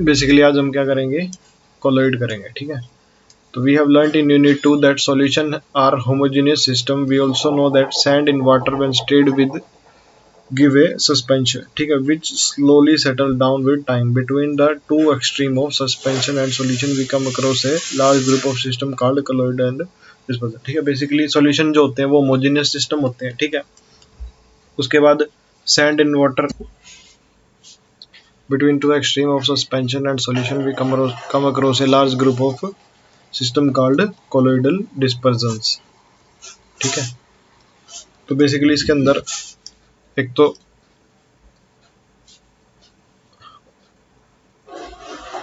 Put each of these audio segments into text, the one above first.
Basically आज हम क्या करेंगे, कोलॉइड करेंगे, ठीक है। तो we have learned in unit 2 that solution are homogeneous system. We also know that sand in water when stirred with give a suspension, ठीक है, which slowly settle down with time. Between the two extreme of suspension and solution we come across a large group of system called colloid and dispersion, ठीक है। Basically solution जो होते हैं वो homogeneous system होते हैं, ठीक है। उसके बाद sand in water, between two extreme of suspension and solution we come across a large group of system called colloidal dispersions, ठीक है। तो बेसिकली इसके अंदर एक तो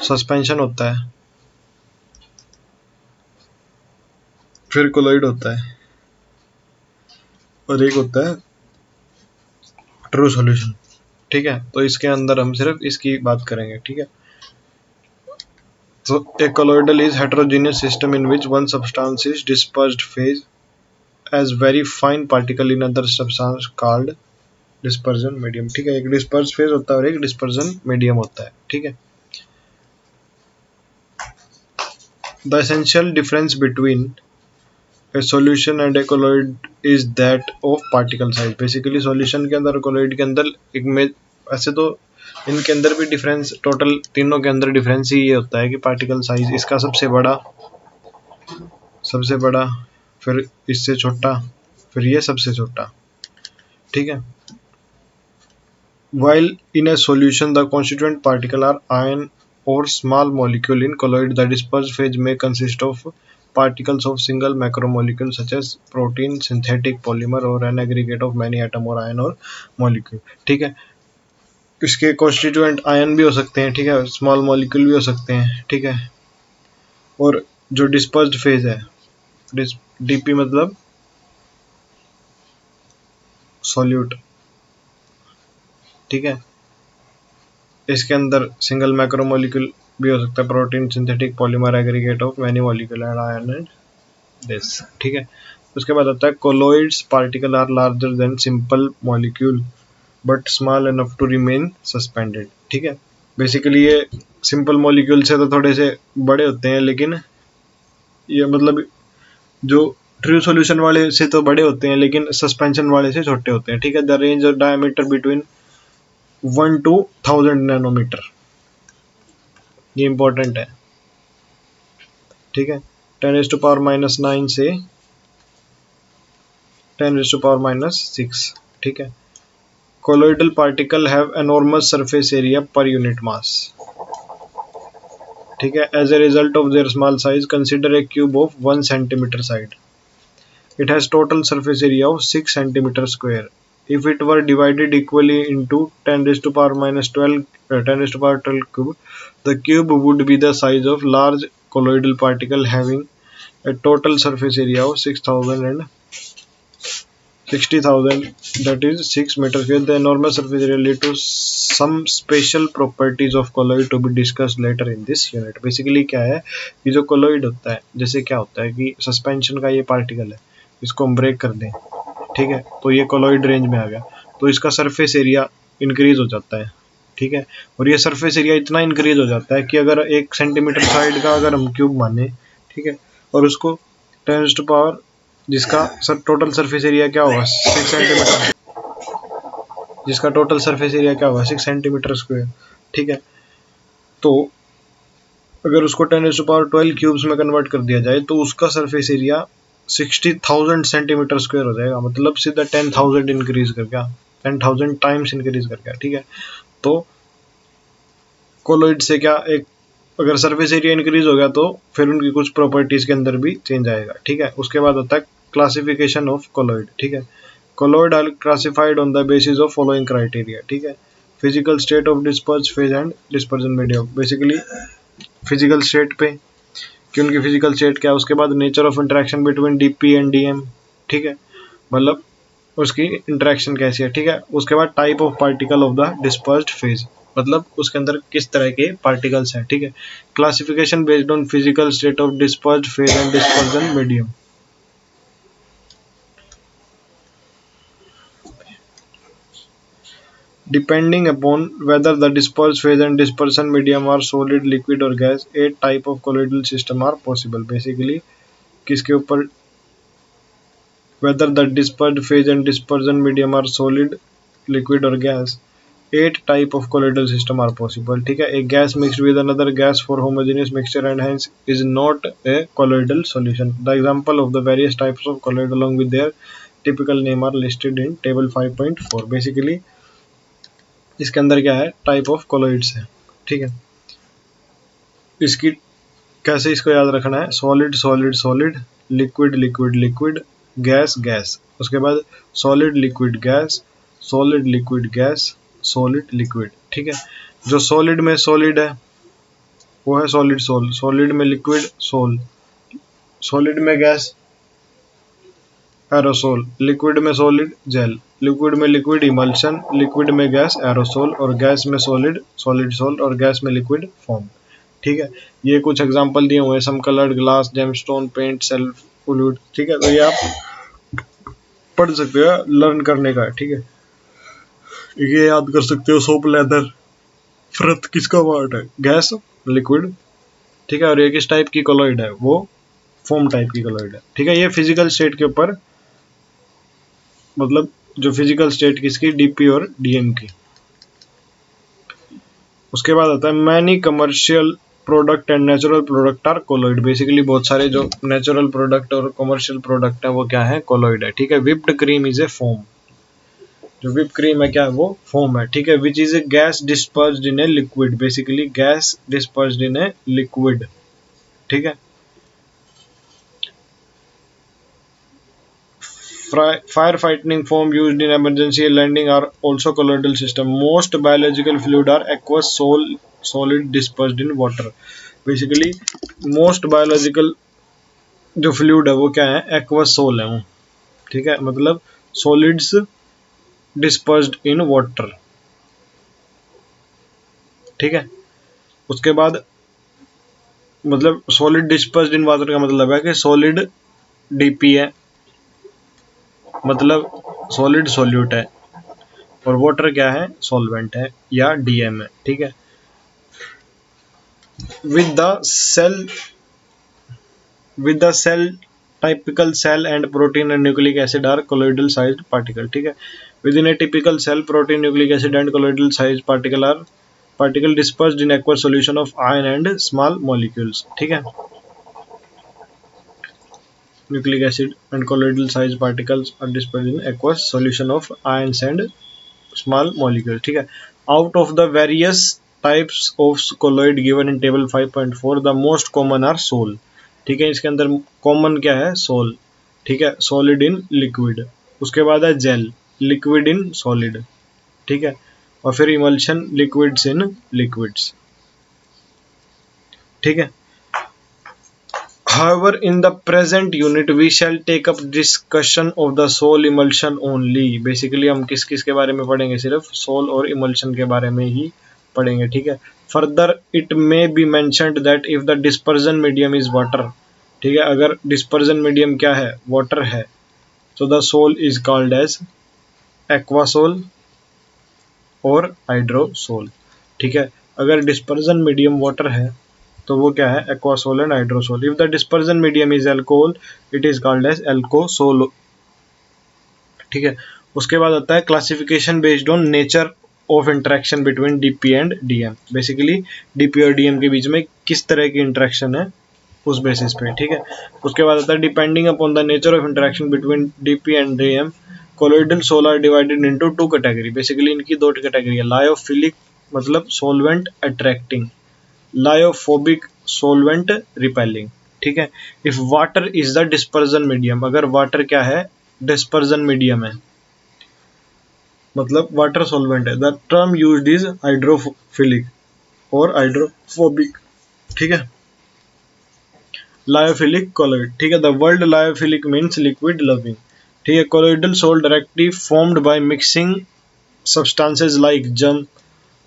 सस्पेंशन होता है, फिर कोलॉइड होता है, और एक होता है ट्रू सॉल्यूशन, ठीक है। तो इसके अंदर हम सिर्फ इसकी बात करेंगे, ठीक है। So a colloidal is heterogeneous system in which one substance is dispersed phase as very fine particle in other substance called dispersion medium, ठीक है। एक dispersed phase होता है और एक dispersion medium होता है, ठीक है। The essential difference between a solution and a colloid is that of particle size. Basically solution के अंदर और colloid के अंदर एक में, ऐसे तो इनके अंदर भी डिफरेंस, टोटल तीनों के अंदर डिफरेंस ही ये होता है कि पार्टिकल साइज इसका सबसे बड़ा, फिर इससे छोटा, फिर ये सबसे छोटा, ठीक है। While in a solution the constituent particle are ion or small molecule, in colloid the dispersed phase may consist of particles of single macromolecule such as protein, synthetic polymer or an aggregate of many atom or ion or molecule, ठीक है। इसके constituent ion भी हो सकते हैं, ठीक है, small molecule भी हो सकते हैं, ठीक है। और जो डिस्पर्स्ड फेज है, डीपी मतलब सॉल्यूट, ठीक है। इसके अंदर सिंगल मैक्रोमोलिक्यूल भी हो सकता है, protein, synthetic polymer, aggregate of many molecule and ion and this, ठीक है। उसके बाद आता है colloids particle are larger than simple molecule but small enough to remain suspended, ठीक है। बेसिकली ये सिंपल मॉलिक्यूल से तो थोड़े से बड़े होते हैं, लेकिन ये मतलब जो ट्रू सॉल्यूशन वाले से तो बड़े होते हैं लेकिन सस्पेंशन वाले से छोटे होते हैं, ठीक है। The range of diameter between 1 to 1000 nanometre, ये इंपॉर्टेंट है, ठीक है। 10⁻⁹ से 10⁻�6, ठीक है। Colloidal particle have enormous surface area per unit mass, ठीक है। As a result of their small size consider a cube of 1 centimetre side, it has total surface area of 6 centimeter square. If it were divided equally into 10⁻⁻12 10⁻12 cube, the cube would be the size of large colloidal particle having a total surface area of 6,000 and 60,000, that is 6 meter square. The enormous surface area lead to some special properties of colloid to be discussed later in this unit. Basically क्या है कि जो colloid होता है, जैसे क्या होता है कि सस्पेंशन का ये पार्टिकल है, इसको हम ब्रेक कर दें, ठीक है, तो ये कोलॉइड रेंज में आ गया, तो इसका सरफेस एरिया इंक्रीज हो जाता है, ठीक है। और ये सरफेस एरिया इतना इंक्रीज हो जाता है कि अगर 1 सेंटीमीटर साइड का अगर हम क्यूब माने, ठीक है, और उसको 10⁻, जिसका टोटल सरफेस एरिया क्या होगा 6 सेंटीमीटर, जिसका टोटल सरफेस एरिया क्या होगा 6 सेंटीमीटर स्क्वायर, ठीक है। तो अगर उसको 10⁻12 क्यूब्स में कन्वर्ट कर दिया जाए तो उसका सरफेस एरिया 60,000 सेंटीमीटर स्क्वायर हो जाएगा, मतलब सीधा 10,000 इंक्रीज कर गया, 10,000 टाइम्स इंक्रीज कर गया, ठीक है। तो कोलोइड से क्या, एक अगर सरफेस एरिया इंक्रीज हो गया तो फिर उनकी कुछ प्रॉपर्टीज के अंदर भी चेंज आएगा, ठीक है। उसके बाद होता है क्लासिफिकेशन ऑफ कोलोइड, ठीक है। Colloid are classified on the basis of following criteria, ठीक है। Physical state of disperse phase and dispersion medium, basically physical state पे कि उनकी फिजिकल स्टेट क्या है। उसके बाद nature of interaction between DP and DM, ठीक है, मतलब उसकी इंटरेक्शन कैसी है, ठीक है। उसके बाद type of particle of the dispersed phase, मतलब उसके अंदर किस तरह के पार्टिकल्स हैं, ठीक है। Classification based on physical state of dispersed phase and dispersion medium, depending upon whether the disperse phase and dispersion medium are solid liquid or gas 8 type of colloidal system are possible. Basically किसके ऊपर, whether the dispersed phase and dispersion medium are solid liquid or gas, 8 type of colloidal system are possible। ठीक है, एक gas mixed with another gas for homogeneous mixture and hence is not a colloidal solution। The example of the various types of colloid along with their typical name are listed in table 5.4। Basically इसके अंदर क्या है, type of colloids है। ठीक है, इसकी कैसे इसको याद रखना है, solid solid solid, liquid liquid liquid, gas gas, उसके बाद solid liquid gas, solid liquid gas, solid liquid. ठीक है, जो सॉलिड में सॉलिड है वो है सॉलिड सोल, सॉलिड में लिक्विड सोल, सॉलिड में गैस एरोसोल, लिक्विड में सॉलिड जेल, लिक्विड में लिक्विड इमल्शन, लिक्विड में गैस एरोसोल और गैस में सॉलिड सॉलिड सोल और गैस में लिक्विड फॉर्म। ठीक है, ये कुछ एग्जांपल दिए हुए हैं, some coloured glass, gemstone, paint, self fluid. ठीक है, तो ये आप पढ़ सकते हो, लर्न करने का है। ठीक है, ये याद कर सकते हो, सोप लेदर फ्रत किसका पार्ट है, गैस लिक्विड। ठीक है, और ये किस टाइप की कोलॉइड है, वो फोम टाइप की कोलॉइड है। ठीक है, ये फिजिकल स्टेट के ऊपर, मतलब जो फिजिकल स्टेट किसकी, डीपी और डीएम की। उसके बाद आता है many commercial product and natural product are colloid. Basically बहुत सारे जो नेचुरल प्रोडक्ट और कमर्शियल प्रोडक्ट है वो क्या है, कोलॉइड है। ठीक है, whipped cream is a foam, जो विप क्रीम है क्या है, वो फोम है। ठीक है, which is a gas dispersed in a liquid. Basically gas dispersed in a liquid. ठीक है, fire fighting foam used in emergency landing are also colloidal system। Most biological fluid are aqueous solid dispersed in water। Basically most biological जो fluid है वो क्या है, aqueous soul है वो। ठीक है, मतलब सॉलिड्स डिस्पर्स्ड इन वाटर। ठीक है, उसके बाद मतलब सॉलिड डिस्पर्स्ड इन वाटर का मतलब है कि सॉलिड डीपी है, मतलब सॉलिड सॉल्यूट है, और वाटर क्या है, सॉल्वेंट है या डीएम है। ठीक है, with the cell typical cell and protein and nucleic acid are colloidal sized particle। ठीक है, within a typical cell protein nucleic acid and colloidal sized particle dispersed in aqueous solution of ion and small molecules। ठीक है, nucleic acid and colloidal sized particles are dispersed in aqueous solution of ions and small molecules। ठीक है, out of the various types of colloid given in table 5.4 the most common are sol। ठीक है, इसके अंदर common क्या है, soul. ठीक है, सॉलिड इन लिक्विड, उसके बाद है जेल, लिक्विड इन सॉलिड। ठीक है, और फिर इमल्शन, लिक्विड्स इन लिक्विड्स। ठीक है, however in the present unit we shall take up discussion of the sol emulsion only। Basically हम किस किस के बारे में पढ़ेंगे, सिर्फ सोल और इमल्शन के बारे में ही पढ़ेंगे। ठीक है, further it may be mentioned that if the dispersion medium is water. ठीक है, अगर डिस्पर्जन मीडियम क्या है, वाटर है, तो the sol is called as aquasol और हाइड्रोसोल। ठीक है, अगर डिस्पर्जन मीडियम वाटर है तो वो क्या है, aquasol and hydrosol. If the dispersion medium is alcohol it is called as alcosol. ठीक है, उसके बाद आता है classification based on nature of interaction between DP and DM. Basically DP और डीएम के बीच में किस तरह की इंटरेक्शन है उस बेसिस पे। ठीक है, उसके बाद आता है depending upon the nature of interaction between DP and DM colloidal sol are divided into two category. Basically इनकी दो कैटेगरी है, लायोफिलिक मतलब solvent attracting, lyophobic solvent repelling. ठीक है, if water is the dispersion medium, अगर water क्या है, dispersion medium है, मतलब वाटर सोलवेंट है, the term used is hydrophilic और हाइड्रोफोबिक। ठीक है, लायोफिलिक कोलोइड। ठीक है, the word lyophilic means liquid loving. ठीक है, colloidal sol directly formed by mixing substances like jam,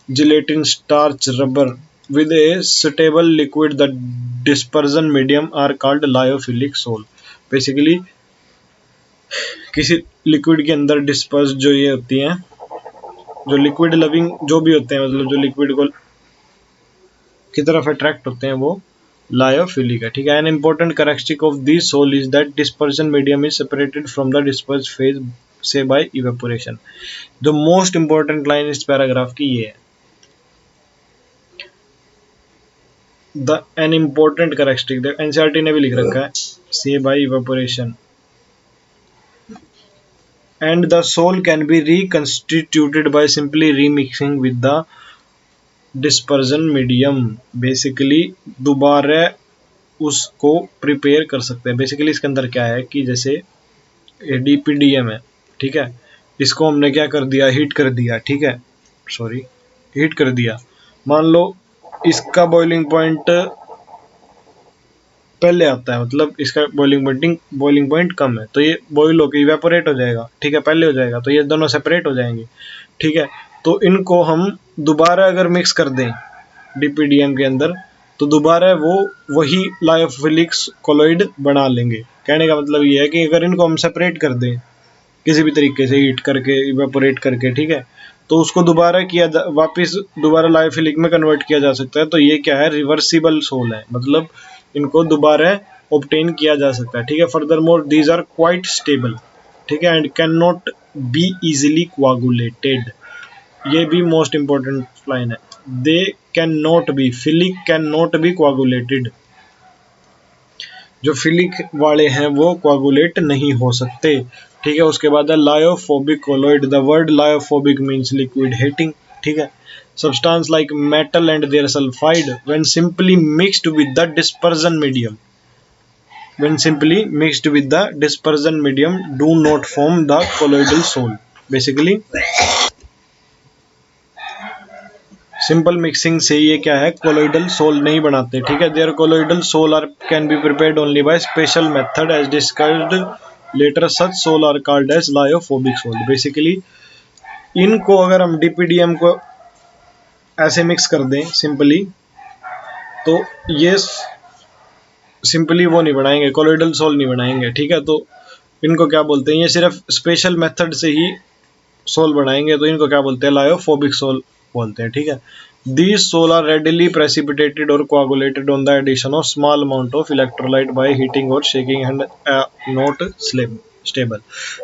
gelatin, starch, rubber with a suitable liquid, the dispersion medium are called lyophilic sol. Basically किसी liquid के अंदर disperse जो ये होती हैं जो लिक्विड लविंग जो भी होते हैं, मतलब जो लिक्विड को की तरफ अट्रैक्ट होते हैं, वो लायोफिलिक है, ठीक है। An important characteristic of this sol is that dispersion medium is separated from the disperse phase से बाय इवेपोरेशन। जो मोस्ट इंपॉर्टेंट लाइन इस पैराग्राफ की ये है, the an important characteristic, NCERT ने भी लिख रखा है, से by evaporation and the soul can be reconstituted by simply remixing with the dispersion medium। Basically दोबारा उसको प्रिपेयर कर सकते हैं। बेसिकली इसके अंदर क्या है कि जैसे डीपीडीएम है, ठीक है, इसको हमने क्या कर दिया, हीट कर दिया, ठीक है, सॉरी हीट कर दिया। मान लो इसका बॉइलिंग पॉइंट पहले आता है, मतलब इसका बॉइलिंग पॉइंट कम है, तो ये बॉइल होकर इवेपोरेट हो जाएगा, ठीक है, पहले हो जाएगा, तो ये दोनों सेपरेट हो जाएंगे, ठीक है। तो इनको हम दोबारा अगर मिक्स कर दें डीपीडीएम के अंदर, तो दोबारा वो वही लायोफिलिक कोलॉइड बना लेंगे। कहने का मतलब ये है कि अगर इनको हम सेपरेट कर दें किसी भी तरीके से, हीट करके, इवेपोरेट करके, ठीक है, तो उसको दोबारा वापस दोबारा लायोफिलिक में कन्वर्ट किया जा सकता है। तो ये क्या है, रिवर्सिबल सोल है, मतलब इनको दोबारा ऑब्टेन किया जा सकता है, ठीक है। Furthermore these are quite stable, ठीक है, and can not be easily coagulated. ये भी मोस्ट इंपॉर्टेंट लाइन है, they can not be, philic can not be coagulated. जो फिलिक वाले हैं वो कोआगुलेट नहीं हो सकते, ठीक है। उसके बाद है lyophobic colloid. The word lyophobic means liquid hating, ठीक है। Substance like metal and their sulfide when simply mixed with the dispersion medium do not form the colloidal soul। Basically simple mixing से ये क्या है, कोलोइडल सोल नहीं बनाते, ठीक है। Their colloidal sol are can be prepared only by special method as discussed later. Such sol are called as lyophobic sol. Basically इनको अगर हम डीपीडीएम को ऐसे मिक्स कर दें सिंपली, तो ये सिंपली वो नहीं बनाएंगे, कोलोइडल सोल नहीं बनाएंगे, ठीक है। तो इनको क्या बोलते हैं, ये सिर्फ स्पेशल मेथड से ही सोल बनाएंगे, तो इनको क्या बोलते हैं, लायोफोबिक सोल बोलते हैं, ठीक है। These soul are readily precipitated or coagulated on the addition of small amount of electrolyte by heating or shaking and not stable,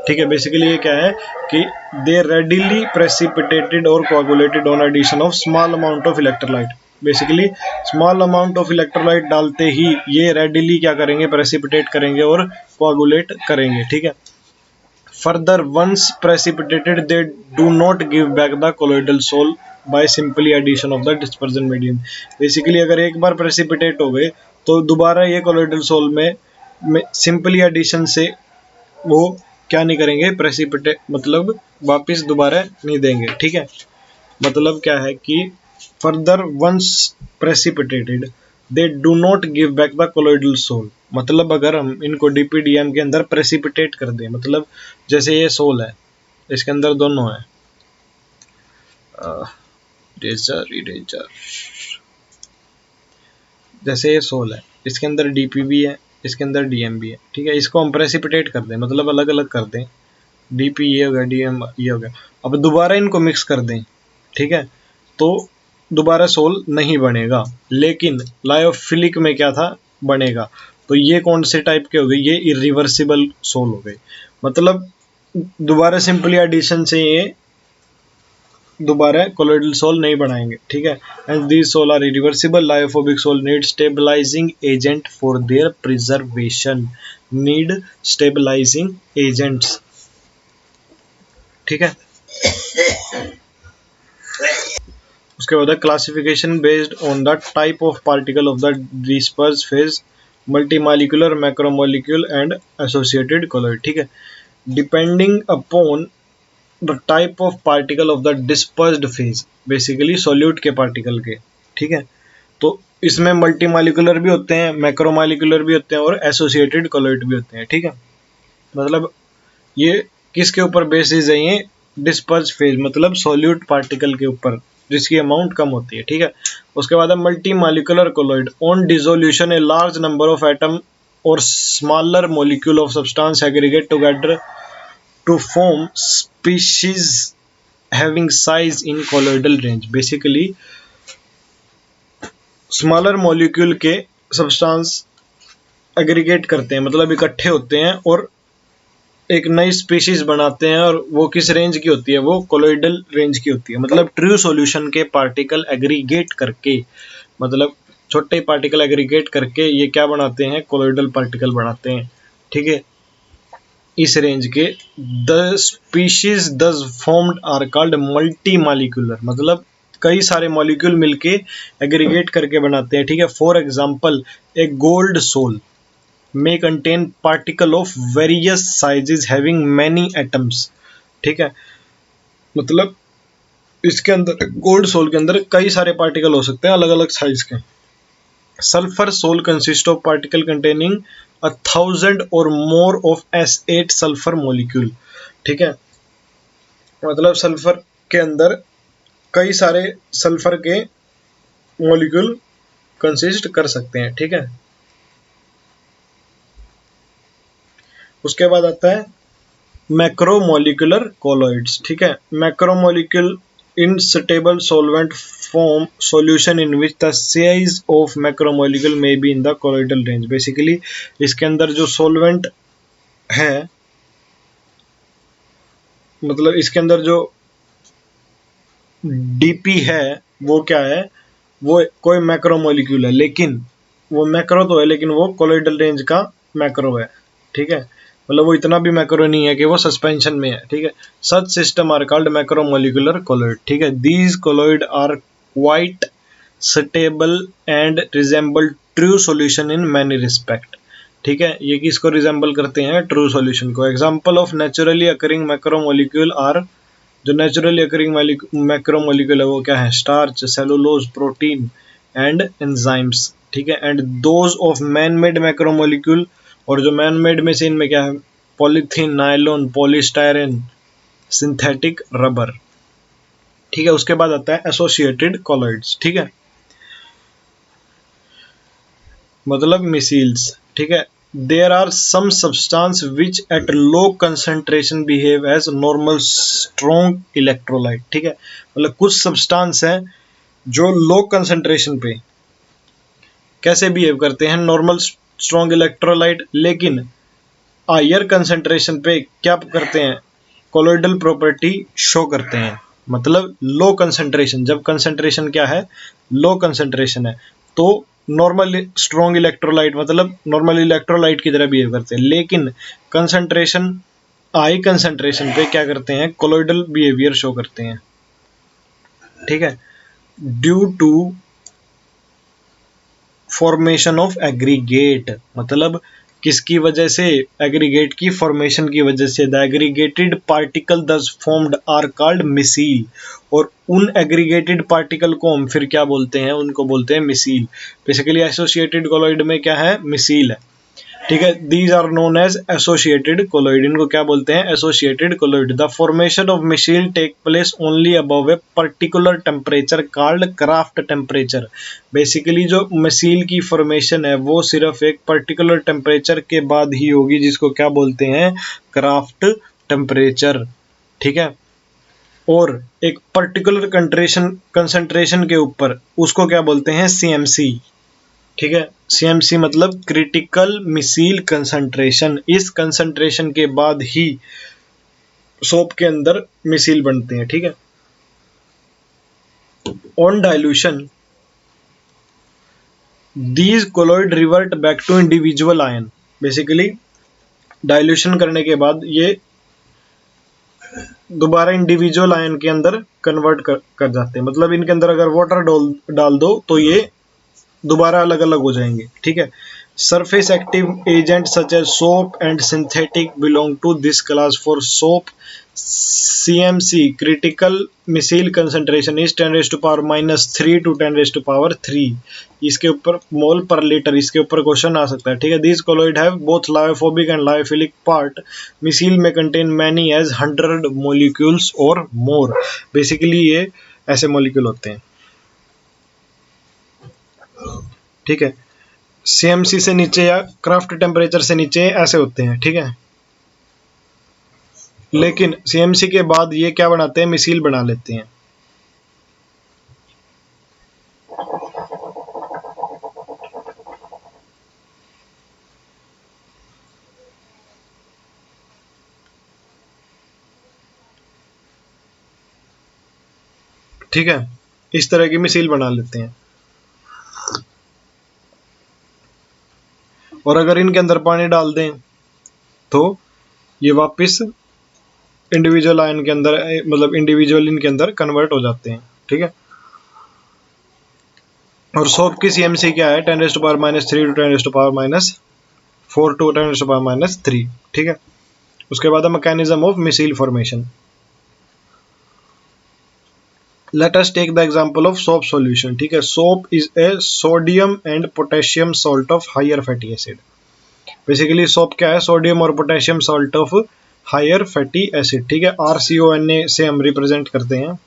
ठीक है। बेसिकली ये क्या है कि they readily precipitated or coagulated on addition of small amount of electrolyte। Basically small amount of electrolyte डालते ही ये readily क्या करेंगे, प्रेसिपिटेट करेंगे और कोआगुलेट करेंगे, ठीक है। Further, once precipitated, they do not give back the colloidal soul by simply addition of the dispersion medium। Basically अगर एक बार प्रेसिपिटेट हो गए तो दोबारा ये कोलोइडल सोल में सिंपली एडिशन से वो क्या नहीं करेंगे, प्रेसिपिटेट मतलब वापस दोबारा नहीं देंगे, ठीक है। मतलब क्या है कि further once precipitated they do not give back the colloidal sol. मतलब अगर हम इनको डीपीडीएम के अंदर प्रेसिपिटेट कर दें, मतलब जैसे ये सोल है, इसके अंदर दोनों है, इरेजर, जैसे ये सोल है, इसके अंदर डीपी भी है, इसके अंदर डीएम भी है, ठीक है। इसको हम प्रेसिपिटेट कर दें, मतलब अलग अलग कर दें, डीपी ये हो गया, डीएम ये हो गया। अब दोबारा इनको मिक्स कर दें, ठीक है, तो दोबारा सोल नहीं बनेगा, लेकिन लायोफिलिक में क्या था, बनेगा। तो ये कौन से टाइप के हो गए, ये इरिवर्सिबल सोल हो गए, मतलब दोबारा सिंपली एडिशन से ये दोबारा कोलोइडल सोल नहीं बनाएंगे, ठीक है। And these sol are irreversible. Lyophobic sol need stabilising agent for their preservation, need stabilising agents, ठीक है। उसके बाद classification based on the type of particle of the disperse phase, multimolecular, macromolecule and associated colloid, ठीक है। Depending upon the type of particle of the dispersed phase, basically solute के particle के, ठीक है। तो इसमें मल्टीमॉलिक्यूलर भी होते हैं, मैक्रोमॉलिक्यूलर भी होते हैं और एसोसिएटेड कोलॉइड भी होते हैं, ठीक है। मतलब ये किसके ऊपर बेसिस है, ये डिस्पर्स फेज मतलब सॉल्यूट पार्टिकल के ऊपर जिसकी अमाउंट कम होती है, ठीक है। उसके बाद है multi molecular colloid. On dissolution a large number of atom or smaller molecule of substance aggregate together to form species having size in colloidal range. Basically smaller molecule के सब्सटेंस एग्रीगेट करते हैं, मतलब इकट्ठे होते हैं और एक नई स्पीशीज बनाते हैं, और वो किस रेंज की होती है, वो कोलोइडल रेंज की होती है। मतलब ट्रू सॉल्यूशन के पार्टिकल एग्रीगेट करके, मतलब छोटे पार्टिकल एग्रीगेट करके ये क्या बनाते हैं, कोलोइडल पार्टिकल बनाते हैं। ठीक है, इस रेंज के the species thus formed are called multimolecular, मतलब कई सारे मॉलिक्यूल मिलके एग्रीगेट करके बनाते हैं। ठीक है, for example a gold sol may contain particle of various sizes having many atoms। ठीक है, मतलब इसके अंदर गोल्ड सोल के अंदर कई सारे पार्टिकल हो सकते हैं अलग अलग साइज के। Sulphur sol consist of particle containing 1000 और more of S8 sulphur molecule. ठीक है, मतलब सल्फर के अंदर कई सारे सल्फर के मॉलिक्यूल कंसिस्ट कर सकते हैं। ठीक है, उसके बाद आता है मैक्रोमोलिकुलर कोलॉइड्स। ठीक है, macromolecule in stable solvent form solution in which the size of macromolecule may be in the colloidal range. Basically इसके अंदर जो सॉल्वेंट है, मतलब इसके अंदर जो डीपी है वो क्या है, वो कोई मैक्रोमोलिक्यूल है, लेकिन वो मैक्रो तो है लेकिन वो कोलॉइडल रेंज का मैक्रो है। ठीक है, मतलब वो इतना भी मैक्रो नहीं है कि वो सस्पेंशन में है। ठीक है, such system are called macromolecular colloid. ठीक है, these colloid are quite stable and resemble true solution in many respect. ठीक है, ये किसको रिजेंबल करते हैं, ट्रू सॉल्यूशन को। Example of naturally occurring macromolecule are, जो नेचुरली अकरिंग मैक्रोमोलिक्यूल है वो क्या है, starch, cellulose, protein and enzymes. ठीक है, and those of man made macromolecule, और जो मैन मेड में से इनमें क्या है, polythene, nylon, polystyrene, synthetic rubber. ठीक है, उसके बाद आता है एसोसिएटेड कॉलॉइड्स। ठीक है, मतलब मिसील्स। ठीक है, there are some substance which at low concentration behave as normal strong electrolyte. ठीक है, मतलब कुछ सब्सटेंस है जो लो कंसंट्रेशन पे कैसे बिहेव करते हैं, नॉर्मल स्ट्रॉन्ग इलेक्ट्रोलाइट, लेकिन हायर कंसंट्रेशन पे क्या करते हैं, कोलोइडल प्रॉपर्टी शो करते हैं। मतलब लो कंसंट्रेशन, जब कंसंट्रेशन क्या है, लो कंसंट्रेशन है, तो नॉर्मल स्ट्रॉन्ग इलेक्ट्रोलाइट, मतलब नॉर्मल इलेक्ट्रोलाइट की तरह बिहेव करते हैं, लेकिन कंसंट्रेशन हाई कंसंट्रेशन पे क्या करते हैं, कोलोइडल बिहेवियर शो करते हैं। ठीक है, due to formation of aggregate, मतलब किसकी वजह से, एग्रीगेट की फॉर्मेशन की वजह से। The aggregated particle thus formed are called micelle, और उन एग्रीगेटेड पार्टिकल को हम फिर क्या बोलते हैं, उनको बोलते हैं मिसील। बेसिकली एसोसिएटेड कोलॉइड में क्या है, मिसील है। ठीक है, these are known as associated colloid, इनको क्या बोलते हैं, associated colloid. The formation of micelle take place only above a particular temperature called Krafft temperature. Basically जो मिसील की फॉर्मेशन है वो सिर्फ एक पर्टिकुलर टेम्परेचर के बाद ही होगी, जिसको क्या बोलते हैं, क्राफ्ट टेम्परेचर। ठीक है, और एक पर्टिकुलर कंसंट्रेशन के ऊपर उसको क्या बोलते हैं, सीएमसी। ठीक है, सीएमसी मतलब क्रिटिकल मिसील कंसंट्रेशन। इस कंसंट्रेशन के बाद ही सोप के अंदर मिसील बनते हैं। ठीक है, on dilution these colloid revert back to individual ion. Basically dilution करने के बाद ये दोबारा इंडिविजुअल आयन के अंदर कन्वर्ट कर जाते हैं, मतलब इनके अंदर अगर वाटर डाल दो तो ये दोबारा अलग अलग हो जाएंगे। ठीक है, surface active agent such as soap and synthetic belong to this class. For soap CMC critical micelle concentration is 10⁻³ to 10⁻³ इसके ऊपर मोल पर लीटर, इसके ऊपर क्वेश्चन आ सकता है। ठीक है, this colloid have both lyophobic and lyophilic part. Micelle में कंटेन मैनी एज 100 मोलिक्यूल्स और मोर। बेसिकली ये ऐसे मोलिक्यूल होते हैं। ठीक है, सीएमसी से नीचे या क्राफ्ट टेम्परेचर से नीचे ऐसे होते हैं। ठीक है, लेकिन CMC के बाद ये क्या बनाते हैं, मिसाइल बना लेते हैं। ठीक है, इस तरह की मिसाइल बना लेते हैं। और अगर इनके अंदर पानी डाल दें तो ये वापस इंडिविजुअल आयन के अंदर, मतलब इंडिविजुअल इनके अंदर कन्वर्ट हो जाते हैं। ठीक है, और सोप की CMC क्या है, 10⁻³ टू 10⁻⁴ टू 10⁻³ ठीक है। उसके बाद mechanism of micelle formation. Let us take the example of soap solution. ठीक है, soap is a sodium and potassium salt of higher fatty acid. Basically soap क्या है, सोडियम और potassium salt of higher fatty acid. ठीक है, RCONA से हम represent करते हैं।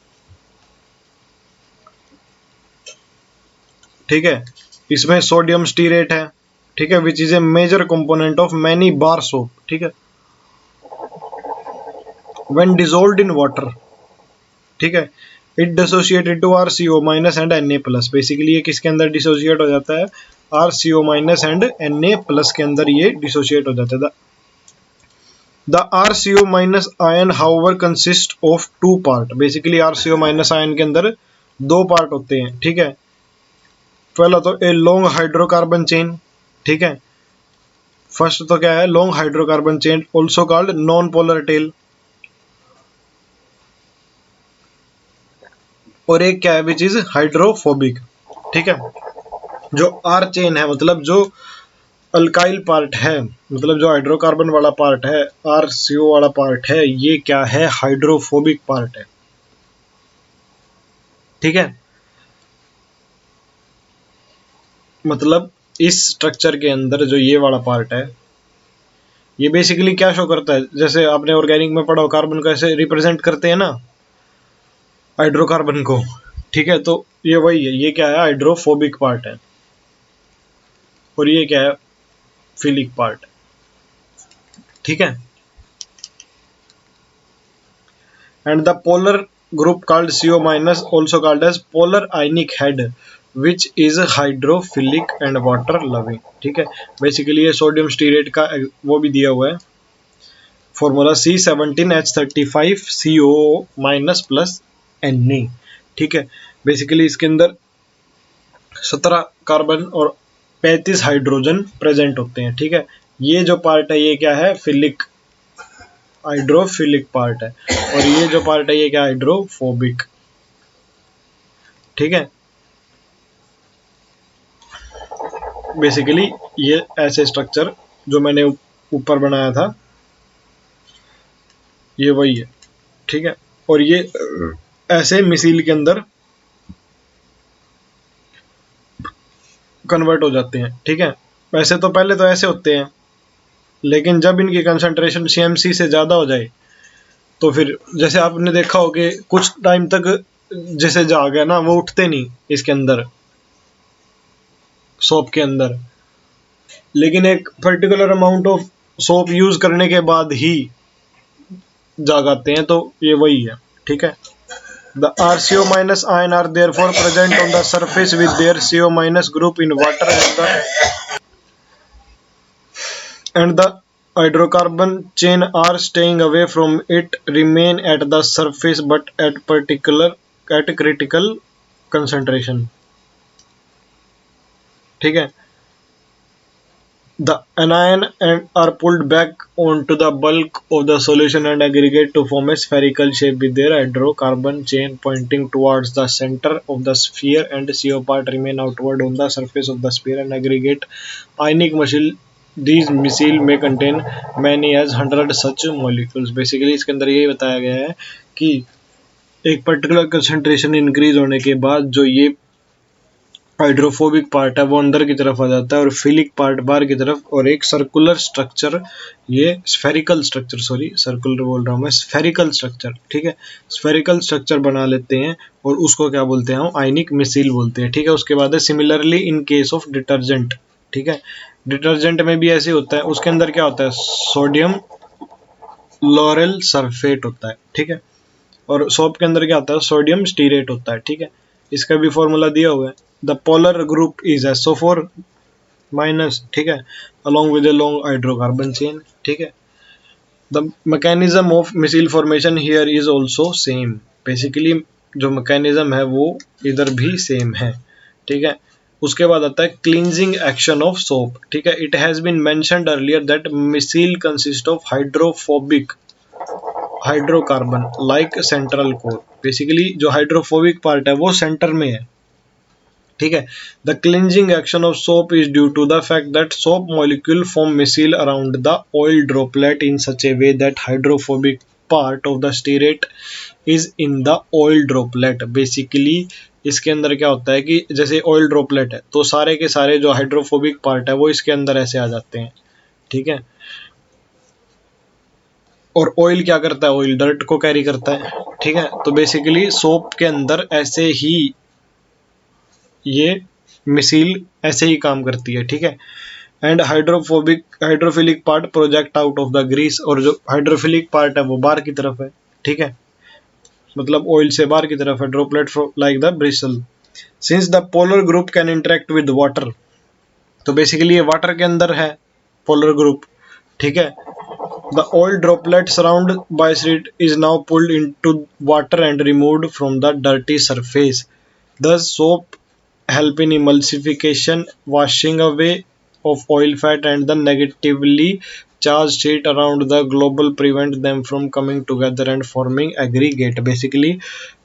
ठीक है, इसमें सोडियम स्टीरेट है। ठीक है, which is a major component of many bar soap. ठीक है, व्हेन डिसॉल्व्ड इन वाटर, ठीक है, it dissociated to RCO minus and Na plus. Basically ये किसके अंदर डिसोशिएट हो जाता है, RCO minus and Na plus के अंदर ये डिसोशिएट हो जाता है। The RCO minus ion however consist of 2 part. Basically RCO minus ion के अंदर 2 पार्ट होते हैं। ठीक है, पहला तो ए लॉन्ग हाइड्रोकार्बन चेन। ठीक है, फर्स्ट तो क्या है, long hydrocarbon chain, also called non polar tail. और एक क्या है, विच इज हाइड्रोफोबिक। ठीक है, जो आर चेन है, मतलब जो अल्काइल पार्ट है, मतलब जो हाइड्रोकार्बन वाला पार्ट है, RCO वाला पार्ट है, ये क्या है, हाइड्रोफोबिक पार्ट है। ठीक है, मतलब इस स्ट्रक्चर के अंदर जो ये वाला पार्ट है, ये बेसिकली क्या शो करता है, जैसे आपने ऑर्गेनिक में पढ़ा, कार्बन को ऐसे रिप्रेजेंट करते हैं ना, हाइड्रोकार्बन को। ठीक है, तो ये वही है, ये क्या है, हाइड्रोफोबिक पार्ट है, और ये क्या है, फिलिक पार्ट। ठीक है, and the polar group called CO minus, also called as polar ionic head, which is hydrophilic and water loving. ठीक है, बेसिकली ये सोडियम स्टीरेट का वो भी दिया हुआ है, formula C17H35CO minus plus Na। ठीक है, बेसिकली इसके अंदर 17 कार्बन और 35 हाइड्रोजन प्रेजेंट होते हैं। ठीक है, ये जो पार्ट है ये क्या है, फिलिक, हाइड्रोफिलिक पार्ट है, और ये जो पार्ट है ये क्या, हाइड्रोफोबिक। ठीक है, बेसिकली ये ऐसे स्ट्रक्चर जो मैंने ऊपर बनाया था, ये वही है। ठीक है, और ये ऐसे मिसाइल के अंदर कन्वर्ट हो जाते हैं। ठीक है, वैसे तो पहले तो ऐसे होते हैं, लेकिन जब इनकी कंसंट्रेशन CMC से ज़्यादा हो जाए तो फिर जैसे आपने देखा हो कि कुछ टाइम तक जैसे झाग है ना, वो उठते नहीं इसके अंदर, सोप के अंदर, लेकिन एक particular amount of soap use करने के बाद ही झाग आते हैं, तो ये वही है। ठीक है, the RCO minus ion are therefore present on the surface with their CO minus group in water, and the hydrocarbon chain are staying away from it, remain at the surface but at critical concentration। ठीक है, the anion are pulled back onto the bulk of the solution and aggregate to form a spherical shape with their hydrocarbon chain pointing towards the center of the sphere, and CO part remain outward on the surface of the sphere and aggregate ionic missile। These missile may contain many as 100 such molecules। Basically इसके अंदर यही बताया गया है कि एक particular concentration increase होने के बाद जो ये हाइड्रोफोबिक पार्ट है वो अंदर की तरफ आ जाता है, और फिलिक पार्ट बाहर की तरफ, और एक सर्कुलर स्ट्रक्चर, ये स्फेरिकल स्ट्रक्चर, सॉरी सर्कुलर बोल रहा हूँ मैं, स्फेरिकल स्ट्रक्चर। ठीक है, स्फेरिकल स्ट्रक्चर बना लेते हैं, और उसको क्या बोलते हैं, हम आयनिक मिसाइल बोलते हैं। ठीक है, उसके बाद है similarly in case of detergent. ठीक है, डिटर्जेंट में भी ऐसे होता है, उसके अंदर क्या होता है, सोडियम लॉरेल सल्फेट होता है, ठीक है। और सोप के अंदर क्या होता है, सोडियम स्टीरेट होता है, ठीक है। इसका भी फॉर्मूला दिया हुआ है, the polar group is SO4 minus, ठीक है, along with a long hydrocarbon chain, ठीक है। The mechanism of micelle formation here is also same, basically जो मैकेनिज्म है वो इधर भी सेम है, ठीक है। उसके बाद आता है क्लींजिंग एक्शन ऑफ सोप, ठीक है। It has been mentioned earlier that micelle consist of hydrophobic hydrocarbon like central core, basically जो हाइड्रोफोबिक पार्ट है वो सेंटर में है, ठीक है। The cleansing action of soap is due to the fact that soap molecule form micelle around the oil droplet in such a way that hydrophobic part of the stearate is in the oil droplet, basically इसके अंदर क्या होता है कि जैसे oil droplet है तो सारे के सारे जो हाइड्रोफोबिक पार्ट है वो इसके अंदर ऐसे आ जाते हैं, ठीक है। और ऑयल क्या करता है, ऑयल डर्ट को कैरी करता है, ठीक है। तो बेसिकली सोप के अंदर ऐसे ही ये मिसाइल ऐसे ही काम करती है, ठीक है। And hydrophilic part project out of the grease, और जो हाइड्रोफिलिक पार्ट है वो बाहर की तरफ है, ठीक है, मतलब ऑयल से बाहर की तरफ है, droplet like the bristle. Since the polar group can interact with water, तो बेसिकली ये वाटर के अंदर है पोलर ग्रुप, ठीक है। The oil droplet surrounded by it is now pulled into water and removed from the dirty surface. Thus, soap help in emulsification, washing away of oil fat and the negatively charged sheet around the global prevent them from coming together and forming aggregate. Basically,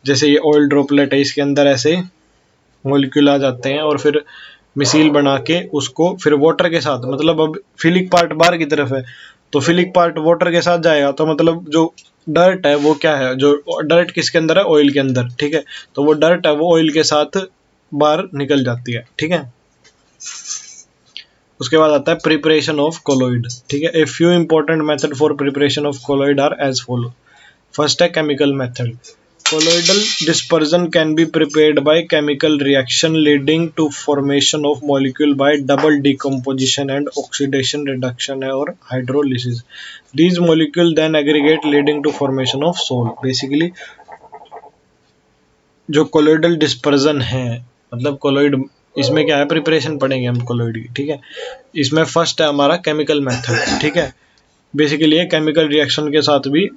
जैसे ये oil droplet है इसके अंदर ऐसे molecule आ जाते हैं और फिर मिसाइल बना के उसको फिर वाटर के साथ, मतलब अब फिलिक पार्ट बाहर की तरफ है तो फिलिक पार्ट वाटर के साथ जाएगा, तो मतलब जो डर्ट है वो क्या है, जो डर्ट किसके अंदर है, ऑयल के अंदर, ठीक है। तो वो डर्ट है वो ऑयल के साथ बाहर निकल जाती है, ठीक है। उसके बाद आता है प्रिपरेशन ऑफ कोलोइड, ठीक है। A few important method for preparation of colloid are as follow. First है chemical method. Colloidal dispersion can be prepared by chemical reaction leading to formation of molecule by double decomposition and oxidation reduction or hydrolysis. These molecule then aggregate leading to formation of sol. Basically जो colloidal dispersion है, मतलब colloid, इसमें क्या है, preparation पढ़ेंगे हम colloid की, ठीक है। इसमें फर्स्ट है हमारा केमिकल मेथड, ठीक है। बेसिकली ये केमिकल रिएक्शन के साथ भी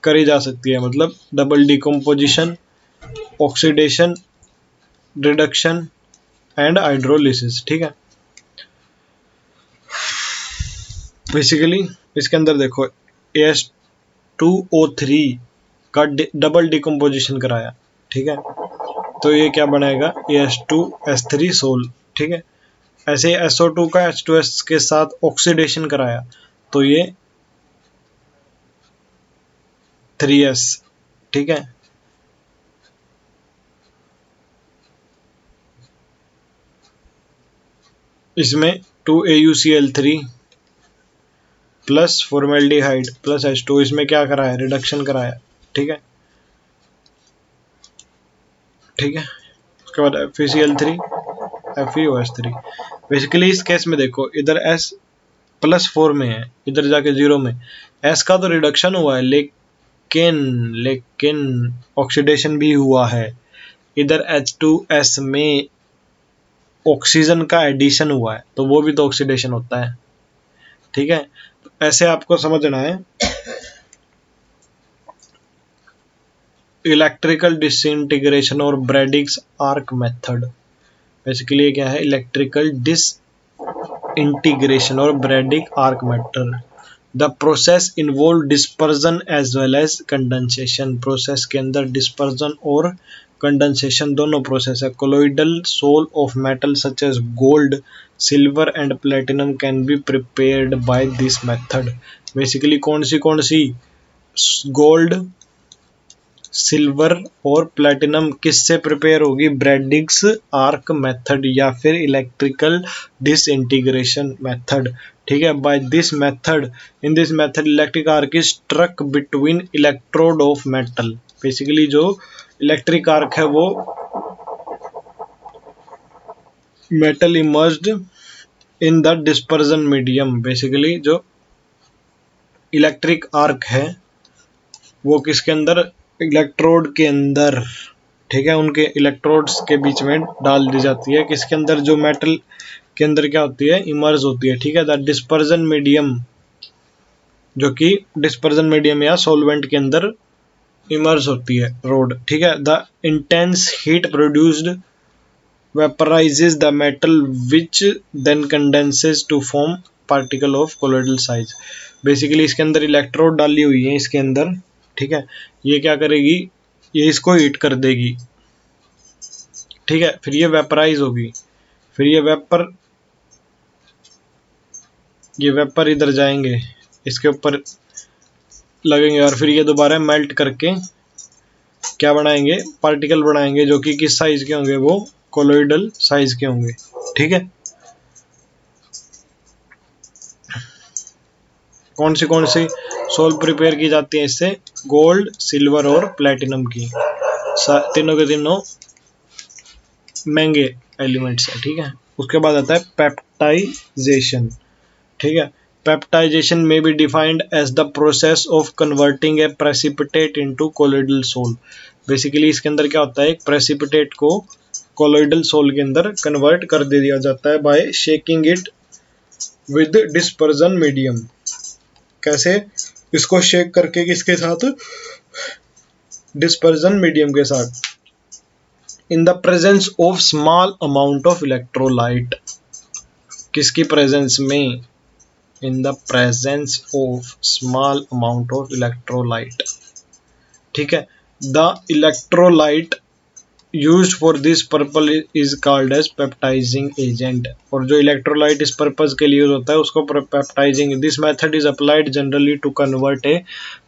करी जा सकती है, मतलब double decomposition, oxidation, reduction and hydrolysis, ठीक है। बेसिकली इसके अंदर देखो AS2O3 का डबल डिकम्पोजिशन कराया, ठीक है, तो ये क्या बनाएगा, AS2S3 सोल, ठीक है। ऐसे SO2 का H2S के साथ ऑक्सीडेशन कराया तो ये 3S, ठीक है। इसमें 2AuCl3 plus formaldehyde plus H2, इसमें क्या कराया, रिडक्शन कराया, ठीक है, ठीक है। उसके बाद FeCl3 FeOH3। बेसिकली इस केस में देखो इधर S +4 में है, इधर जाके 0 में, S का तो रिडक्शन हुआ है लेकिन ऑक्सीडेशन भी हुआ है। इधर H2S में ऑक्सीजन का एडिशन हुआ है तो वो भी तो ऑक्सीडेशन होता है, ठीक है। ऐसे आपको समझना है। इलेक्ट्रिकल डिसइंटीग्रेशन और ब्रैडिक्स आर्क मेथड। बेसिकली क्या है, इलेक्ट्रिकल डिसइंटीग्रेशन और Bredig arc method. The process involve dispersion as well as condensation. Process के अंदर डिस्पर्जन और कंडेंसेशन दोनों प्रोसेस है। Colloidal sol of metal such as gold, silver and platinum can be prepared by this method. Basically कौन सी gold, silver और platinum किससे prepare होगी, ब्रैडिक्स आर्क मेथड या फिर इलेक्ट्रिकल डिसइंटीग्रेशन मेथड, ठीक है। By this method, in this method electric arc is struck between electrode of metal. Basically जो इलेक्ट्रिक आर्क है वो metal emerged in the dispersion medium. Basically जो electric arc है वो किसके अंदर, इलेक्ट्रोड के अंदर, ठीक है, उनके इलेक्ट्रोड्स के बीच में डाल दी जाती है, किसके अंदर, जो मेटल के अंदर क्या होती है, इमर्ज होती है, ठीक है। द डिस्पर्जन मीडियम, जो कि डिस्पर्जन मीडियम या सॉल्वेंट के अंदर इमर्ज होती है रोड, ठीक है। The intense heat produced vaporizes the metal which then condenses to form particle of colloidal size। Basically इसके अंदर इलेक्ट्रोड डाली हुई है इसके अंदर, ठीक है। ये क्या करेगी, ये इसको हीट कर देगी, ठीक है, फिर ये वेपराइज होगी, फिर ये वेपर इधर जाएंगे, इसके ऊपर लगेंगे, और फिर ये दोबारा मेल्ट करके क्या बनाएंगे, पार्टिकल बनाएंगे, जो कि किस साइज के होंगे, वो कोलोइडल साइज के होंगे, ठीक है। कौन सी सोल प्रिपेयर की जाती है इससे, गोल्ड, सिल्वर और प्लेटिनम की, तीनों के तीनों महंगे एलिमेंट्स है, ठीक है। उसके बाद आता है पेप्टाइजेशन, ठीक है। Peptization may be defined as the process of converting a precipitate into colloidal sol. Basically इसके अंदर क्या होता है, एक प्रेसिपिटेट को कोलोइडल सोल के अंदर कन्वर्ट कर दे दिया जाता है by shaking it with dispersion medium. कैसे, इसको शेक करके, किसके साथ, डिस्पर्जन मीडियम के साथ, in the presence of small amount of electrolyte, किसकी प्रेजेंस में, in the presence of small amount of electrolyte, ठीक है। The electrolyte used for this purpose is called as peptizing agent, और जो इलेक्ट्रोलाइट इस purpose के लिए यूज होता है उसको peptizing. This method is applied generally to convert a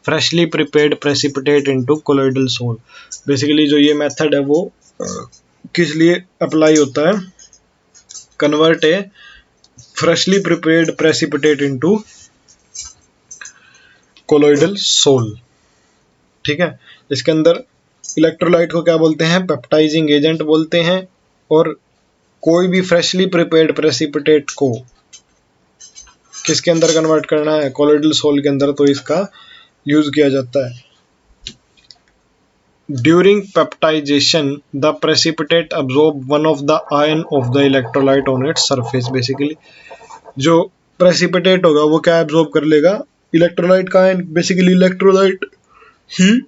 freshly prepared precipitate into colloidal sol. Basically जो ये मेथड है वो किस लिए अप्लाई होता है, convert a freshly prepared precipitate into colloidal sol, ठीक है। इसके अंदर इलेक्ट्रोलाइट को क्या बोलते हैं, पेप्टाइजिंग एजेंट बोलते हैं, और कोई भी फ्रेशली प्रिपेयर्ड प्रेसिपिटेट को किसके अंदर कन्वर्ट करना है, कोलोइडल सोल के अंदर, तो इसका यूज किया जाता है। During peptization the precipitate absorb one of the ion of the electrolyte on its surface. Basically जो प्रेसिपिटेट होगा वो क्या एब्सॉर्ब कर लेगा, इलेक्ट्रोलाइट का आयन, बेसिकली इलेक्ट्रोलाइट ही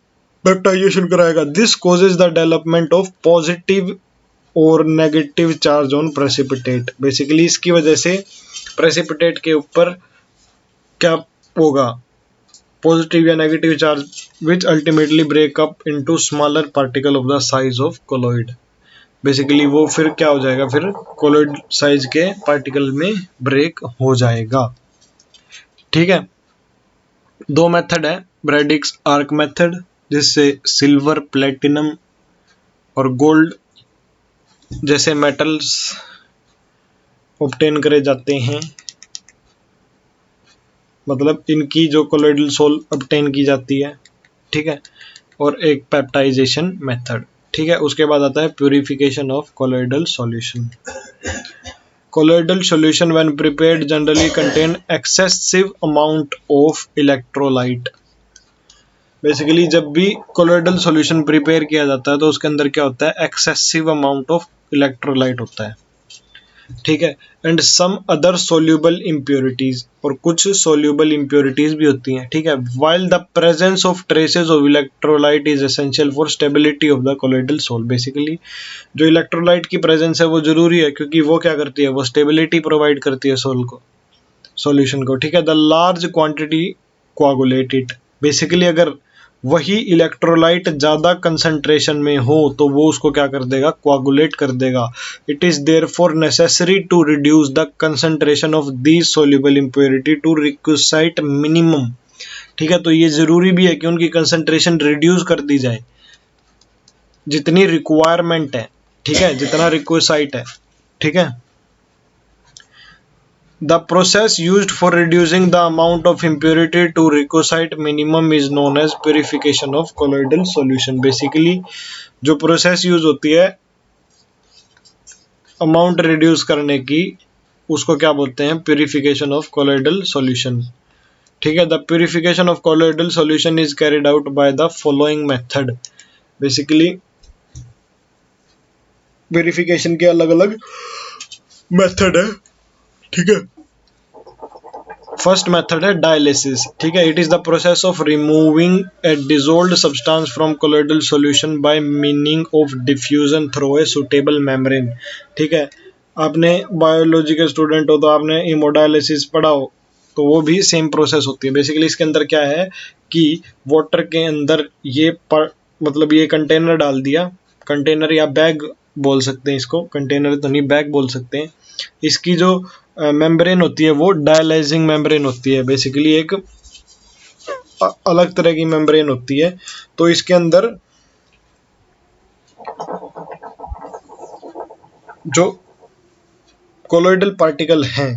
पेप्टाइजेशन कराएगा। This causes the development of positive और negative charge on precipitate. Basically इसकी वजह से प्रेसिपिटेट के ऊपर क्या होगा, पॉजिटिव या negative charge, which ultimately break up into smaller particle of the size of colloid. Basically वो फिर क्या हो जाएगा, फिर कोलोइड साइज के पार्टिकल में ब्रेक हो जाएगा, ठीक है। दो मेथड है, ब्रैडिक्स आर्क मेथड, जिससे सिल्वर, प्लेटिनम और गोल्ड जैसे मेटल्स ऑब्टेन करे जाते हैं, मतलब इनकी जो कोलोइडल सोल ऑब्टेन की जाती है, ठीक है। और एक पेप्टाइजेशन मेथड, ठीक है। उसके बाद आता है purification of colloidal solution. Colloidal solution when prepared generally contain excessive amount of electrolyte. Basically जब भी कोलोइडल सॉल्यूशन प्रिपेयर किया जाता है तो उसके अंदर क्या होता है, एक्सेसिव अमाउंट ऑफ इलेक्ट्रोलाइट होता है, ठीक है। And some other soluble impurities, और कुछ सोल्यूबल इम्प्योरिटीज भी होती हैं, ठीक है। While the presence of traces of electrolyte is essential for stability of the colloidal sol. Basically जो इलेक्ट्रोलाइट की प्रेजेंस है वो जरूरी है, क्योंकि वो क्या करती है, वो स्टेबिलिटी प्रोवाइड करती है सोल को, सॉल्यूशन को, ठीक है। The large quantity coagulated. Basically अगर वही इलेक्ट्रोलाइट ज्यादा कंसंट्रेशन में हो तो वो उसको क्या कर देगा, कोआगुलेट कर देगा। It is therefore necessary to reduce the concentration of these soluble impurity to requisite minimum, ठीक है। तो ये जरूरी भी है कि उनकी कंसंट्रेशन रिड्यूस कर दी जाए जितनी रिक्वायरमेंट है, ठीक है, जितना रिक्विसाइट है, ठीक है। The process used for reducing the amount of impurity to requisite minimum is known as purification of colloidal solution. Basically जो प्रोसेस यूज होती है अमाउंट रिड्यूस करने की, उसको क्या बोलते हैं, प्यूरिफिकेशन ऑफ कोलोइडल सॉल्यूशन, ठीक है। The purification of colloidal solution is carried out by the following method. Basically purification के अलग अलग मेथड है, ठीक है। फर्स्ट मेथड है डायलिसिस, ठीक है। It is the process of removing A dissolved substance from colloidal solution bye meaning of diffusion through a suitable membrane, ठीक है। आपने बायोलॉजी के स्टूडेंट हो तो आपने हीमोडायलिसिस पढ़ा हो, तो वो भी सेम प्रोसेस होती है। बेसिकली इसके अंदर क्या है कि वाटर के अंदर मतलब ये कंटेनर डाल दिया, कंटेनर या बैग बोल सकते हैं इसको, कंटेनर तो नहीं बैग बोल सकते हैं। इसकी जो मेम्ब्रेन होती है वो डायलाइजिंग मेम्ब्रेन होती है, बेसिकली एक अलग तरह की मेम्ब्रेन होती है। तो इसके अंदर जो कोलोइडल पार्टिकल हैं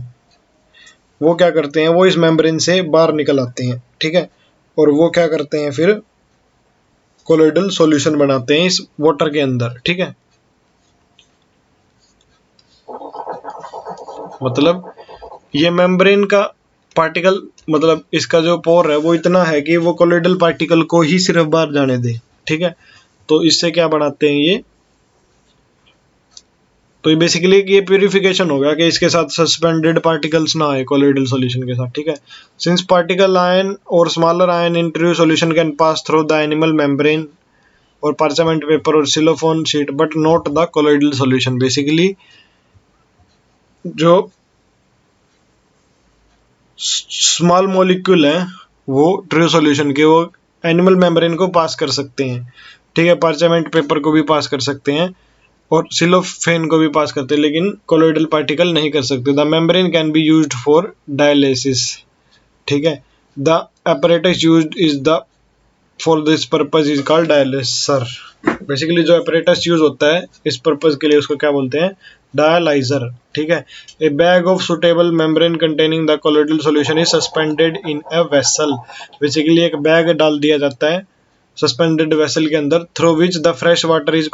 वो क्या करते हैं, वो इस मेम्ब्रेन से बाहर निकल आते हैं, ठीक है। और वो क्या करते हैं, फिर कोलोइडल सॉल्यूशन बनाते हैं इस वाटर के अंदर, ठीक है। मतलब ये मेम्ब्रेन का पार्टिकल, मतलब इसका जो पोर है वो इतना है कि वो कोलोइडल पार्टिकल को ही सिर्फ बाहर जाने दे, ठीक है। तो इससे क्या बनाते हैं ये, तो ये बेसिकली ये प्यूरिफिकेशन हो गया कि इसके साथ सस्पेंडेड पार्टिकल्स ना आए कोलोइडल सॉल्यूशन के साथ, ठीक है। सिंस पार्टिकल आयन और smaller ion in true solution can pass through the animal membrane और पार्चमेंट पेपर और cellophane sheet but not the colloidal solution. Basically जो स्मॉल मॉलिक्यूल है वो ट्रू सॉल्यूशन के वो एनिमल मेम्ब्रेन को पास कर सकते हैं, ठीक है। पार्चमेंट पेपर को भी पास कर सकते हैं और सिलोफेन को भी पास करते हैं, लेकिन कोलोइडल पार्टिकल नहीं कर सकते। The membrane can be used for dialysis, ठीक है। द apparatus used is the for this purpose is called dialyser. Basically जो apparatus यूज होता है इस पर्पज के लिए उसको क्या बोलते हैं, डायलाइजर, ठीक है। A bag of suitable membrane containing the colloidal solution is suspended in a vessel. Basically एक बैग डाल दिया जाता है सस्पेंडेड वेसल के अंदर, through which the fresh water is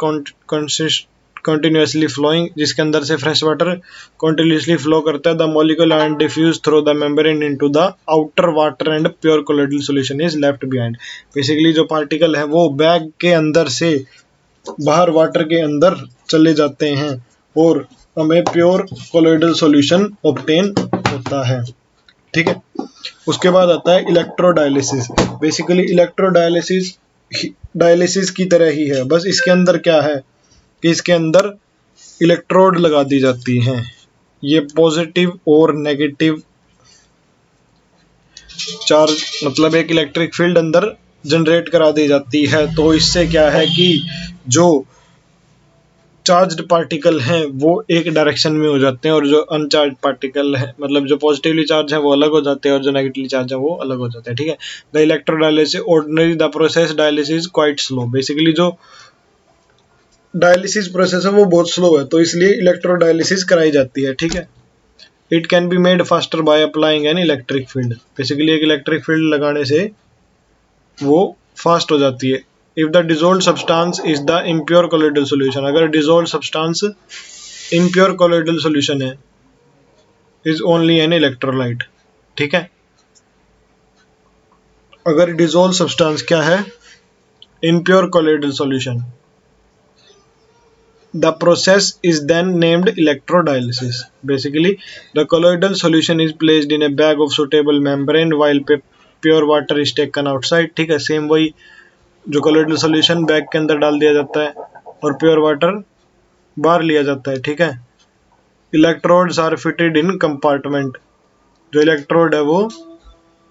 continuously flowing, जिसके अंदर से फ्रेश वाटर कंटिन्यूसली फ्लो करता है। The molecule and diffuse through the membrane into the outer water and pure colloidal solution is left behind. Basically जो particle है वो bag के अंदर से बाहर वाटर के अंदर चले जाते हैं और हमें प्योर कोलोइडल सॉल्यूशन ऑब्टेन होता है, ठीक है। उसके बाद आता है इलेक्ट्रोडायलिसिस। बेसिकली इलेक्ट्रोडायलिसिस डायलिसिस की तरह ही है, बस इसके अंदर क्या है कि इसके अंदर इलेक्ट्रोड लगा दी जाती हैं। ये पॉजिटिव और नेगेटिव चार्ज, मतलब एक इलेक्ट्रिक फील्ड अंदर जनरेट करा दी जाती है। तो इससे क्या है कि जो चार्ज्ड पार्टिकल हैं वो एक डायरेक्शन में हो जाते हैं और जो अनचार्ज पार्टिकल है, मतलब जो पॉजिटिवली चार्ज है वो अलग हो जाते हैं और जो नेगेटिवली चार्ज है वो अलग हो जाते हैं, ठीक है। The electrodialysis ordinary the process dialysis quite slow. Basically जो डायलिसिस प्रोसेस है वो बहुत स्लो है, तो इसलिए इलेक्ट्रोडायलिसिस कराई जाती है, ठीक है। It can be made faster by applying an electric field. Basically एक इलेक्ट्रिक फील्ड लगाने से वो फास्ट हो जाती है। If the dissolved substance is the impure colloidal solution, अगर dissolved substance impure colloidal solution है, इज ओनली एन इलेक्ट्रोलाइट, ठीक है। अगर डिसॉल्व्ड सब्सटेंस क्या है, impure colloidal solution, the process is then named electrodialysis. Basically the colloidal solution is placed in a bag of suitable membrane while pure water is taken outside, ठीक है। Same वही जो colloidal solution bag के अंदर डाल दिया जाता है और प्योर वाटर बाहर लिया जाता है, ठीक है। Electrodes are fitted in compartment, जो इलेक्ट्रोड है वो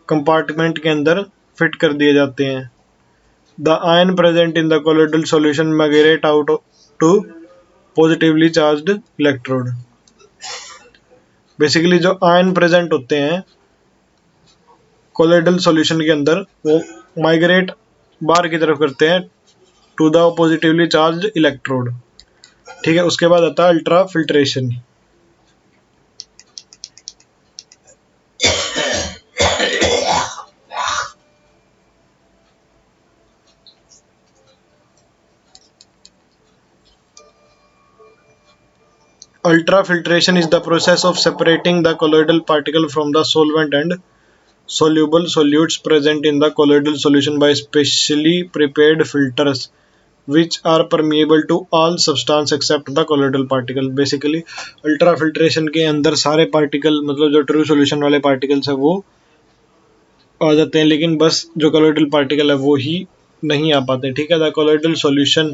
कंपार्टमेंट के अंदर फिट कर दिए जाते हैं। The ion present in the colloidal solution migrate out to positively charged electrode. Basically जो आयन प्रेजेंट होते हैं कोलोइडल सॉल्यूशन के अंदर वो माइग्रेट बाहर की तरफ करते हैं to the positively charged electrode, ठीक है। उसके बाद आता है ultra filtration. Ultrafiltration is the process of separating the colloidal particle from the solvent and soluble solutes present in the colloidal solution by specially prepared filters which are permeable to all substance except the colloidal particle। Basically ultra filtration के अंदर सारे particle मतलब जो true solution वाले particles है वो आ जाते हैं, लेकिन बस जो colloidal पार्टिकल है वो ही नहीं आ पाते। ठीक है, the colloidal solution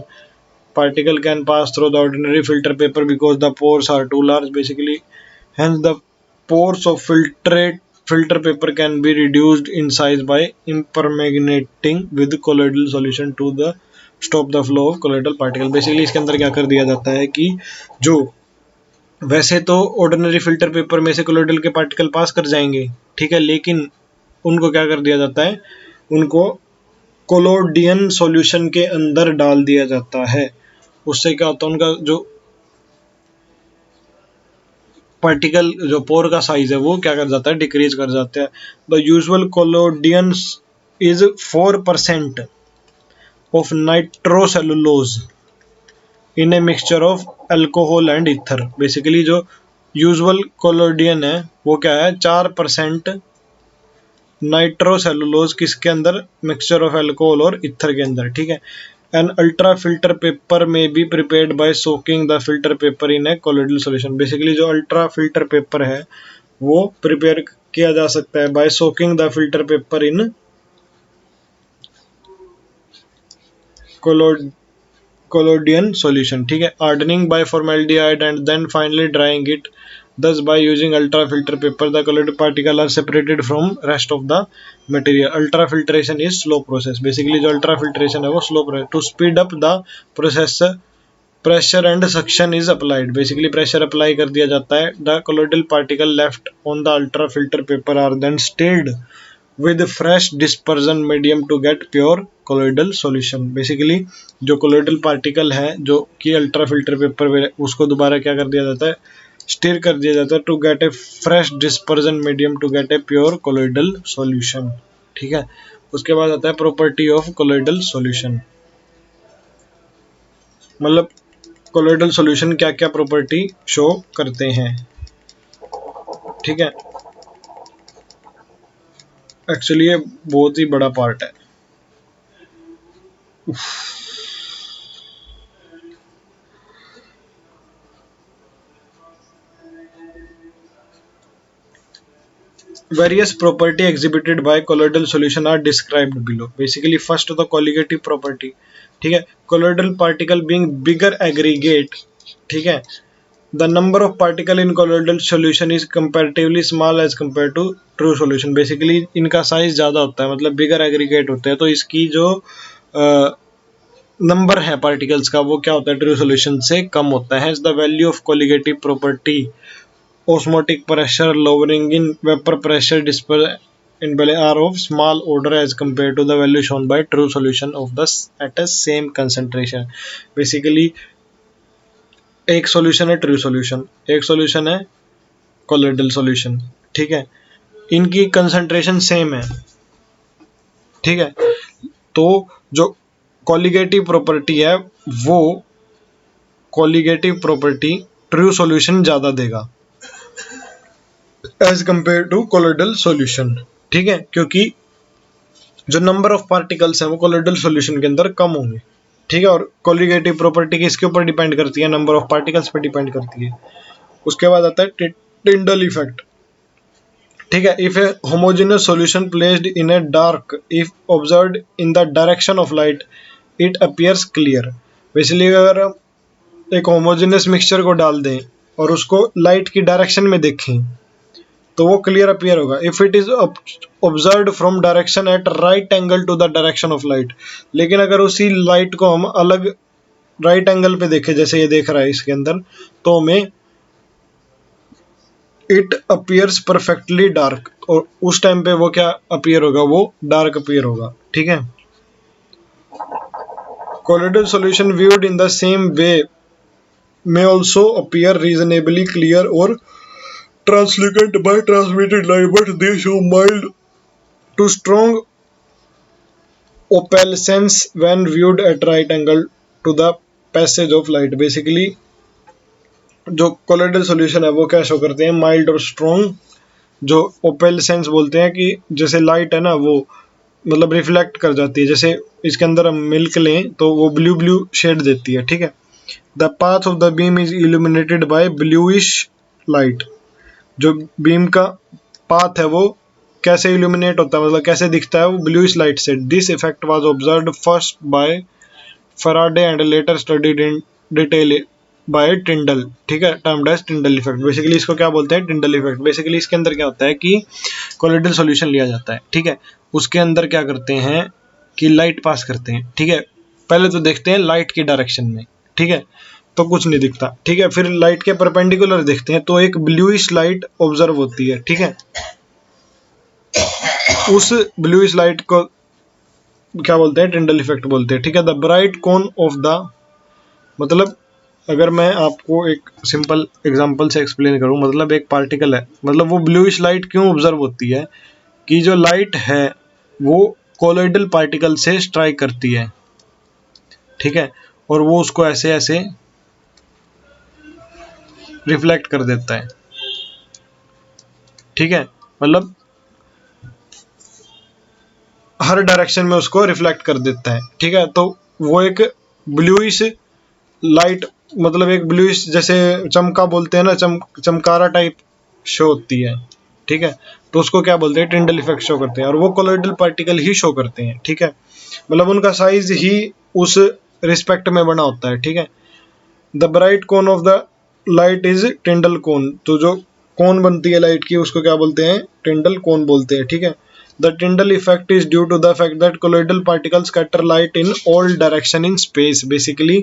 particle can pass through the ordinary filter paper because the pores are too large। basically hence the pores of filter paper can be reduced in size by impermeating with colloidal solution to the stop the flow of colloidal particle। Basically इसके अंदर क्या कर दिया जाता है कि जो वैसे तो ऑर्डिनरी फिल्टर पेपर में से कोलोइडल के पार्टिकल पास कर जाएंगे, ठीक है, लेकिन उनको क्या कर दिया जाता है, उनको कोलोडियन सॉल्यूशन के अंदर डाल दिया जाता है। उससे क्या होता है, उनका जो पार्टिकल जो पोर का साइज है वो क्या कर जाता है, डिक्रीज कर जाता है। The usual collodion is 4% of nitrocellulose in a mixture of alcohol and ether. Basically जो यूजुअल कोलोडियन है वो क्या है, 4% नाइट्रोसेलुलोज किसके अंदर, मिक्सचर ऑफ अल्कोहल और ईथर के अंदर। ठीक है, एन अल्ट्रा फिल्टर पेपर में B prepared bye soaking the filter paper in A colloidal solution. Basically जो अल्ट्रा फिल्टर पेपर है वो प्रिपेयर किया जा सकता है bye soaking the filter paper in collodion solution। ठीक है, hardening by formaldehyde and then finally drying it। thus by using ultra filter paper the colloidal particles are separated from rest of the material। ultra filtration is slow process। basically जो ultra filtration है वो slow process। to speed up the process pressure and suction is applied। basically pressure apply कर दिया जाता है। the colloidal particle left on the ultra filter paper are then stirred with fresh dispersion medium to get pure colloidal solution। Basically जो colloidal particle है जो कि ultra filter paper में, उसको दोबारा क्या कर दिया जाता है, स्टिर कर दिया जाता है to get a fresh dispersion medium to get a pure colloidal solution. ठीक है, उसके बाद आता है प्रॉपर्टी ऑफ कोलोइडल सॉल्यूशन। मतलब कोलोइडल सॉल्यूशन क्या क्या प्रॉपर्टी शो करते हैं। ठीक है, एक्चुअली ये बहुत ही बड़ा पार्ट है। Various property exhibited by colloidal solution are described below। basically first the colligative property। ठीक है, colloidal particle being bigger aggregate। ठीक है, the number of particle in colloidal solution is comparatively small as compared to true solution। basically इनका size ज्यादा होता है, मतलब बिगर aggregate होते हैं, तो इसकी जो नंबर है पार्टिकल्स का वो क्या होता है, ट्रू सॉल्यूशन से कम होता है। The value of colligative property osmotic pressure lowering in vapor pressure dispersion in value are of small order as compared to the value shown by true solution of the at a same concentration। basically एक solution है true solution, एक solution है colloidal solution. ठीक है, इनकी concentration same है। ठीक है, तो जो कोलिगेटिव प्रॉपर्टी है वो कोलिगेटिव प्रॉपर्टी ट्रू सॉल्यूशन ज्यादा देगा as compare to colloidal solution. ठीक है, क्योंकि जो नंबर ऑफ पार्टिकल्स हैं वो कोलोइडल सॉल्यूशन के अंदर कम होंगे। ठीक है, और कोलिगेटिव प्रॉपर्टी किसके ऊपर डिपेंड करती है, नंबर ऑफ पार्टिकल्स पे डिपेंड करती है। उसके बाद आता है टिंडल इफेक्ट। ठीक है, if A homogeneous solution placed in a dark if observed in the direction of light it appears clear. Basically अगर एक होमोजेनियस मिक्सचर को डाल दें और उसको लाइट की डायरेक्शन में देखें तो वो क्लियर अपीयर होगा। If it is observed from direction at right angle to the direction of light. लेकिन अगर उसी लाइट को हम अलग राइट एंगल पे देखें, जैसे ये देख रहा है इसके अंदर, तो हमें इट अपीयर्स परफेक्टली डार्क, और उस टाइम पे वो क्या अपीयर होगा, वो डार्क अपीयर होगा। ठीक है, colloidal solution viewed in the same way may also appear reasonably clear or translucent by transmitted light, but they show mild to strong opalescence when viewed at right angle to the passage of light। basically जो colloidal solution है वो क्या show करते हैं, mild और strong जो ओपेलसेंस बोलते हैं कि जैसे लाइट है ना वो मतलब रिफ्लेक्ट कर जाती है, जैसे इसके अंदर हम मिल्क लें तो वो ब्लू ब्लू शेड देती है, ठीक है। The path of the beam is illuminated by bluish light. जो बीम का पाथ है वो कैसे इल्यूमिनेट होता है, मतलब कैसे दिखता है, वो ब्लूइश लाइट से। This effect was observed first by Faraday and later studied in detail by Tyndall, ठीक है, termed as Tyndall effect. Basically इसको क्या बोलते हैं, टिंडल इफेक्ट। बेसिकली इसके अंदर क्या होता है कि कोलोइडल सॉल्यूशन लिया जाता है, ठीक है, उसके अंदर क्या करते हैं कि लाइट पास करते हैं, ठीक है। पहले तो देखते हैं लाइट की डायरेक्शन में, ठीक है, तो कुछ नहीं दिखता, ठीक है। फिर लाइट के परपेंडिकुलर देखते हैं तो एक ब्लूइश लाइट ऑब्जर्व होती है, ठीक है। उस ब्लूइश लाइट को क्या बोलते हैं, टिंडल इफेक्ट बोलते हैं, ठीक है। The bright cone of the, मतलब अगर मैं आपको एक सिंपल एग्जांपल से एक्सप्लेन करूं, मतलब एक पार्टिकल है, मतलब वो ब्लूइश लाइट क्यों ऑब्जर्व होती है कि जो लाइट है वो कोलोइडल पार्टिकल से स्ट्राइक करती है, ठीक है, और वो उसको ऐसे ऐसे रिफ्लेक्ट कर देता है, ठीक है, मतलब हर डायरेक्शन में उसको रिफ्लेक्ट कर देता है, ठीक है। तो वो एक ब्लूइश लाइट, मतलब एक ब्लूइश जैसे चमका बोलते हैं ना, चमकारा टाइप शो होती है, ठीक है। तो उसको क्या बोलते हैं, टिंडल इफेक्ट शो करते हैं, और वो कोलोइडल पार्टिकल ही शो करते हैं, ठीक है। मतलब उनका साइज ही उस रिस्पेक्ट में बना होता है, ठीक है। The bright cone of the light is Tyndall cone. तो जो कोन बनती है लाइट की उसको क्या बोलते हैं, टिंडल कोन बोलते हैं, ठीक है। The Tyndall effect is due to the fact that colloidal particles scatter light in all direction in space. Basically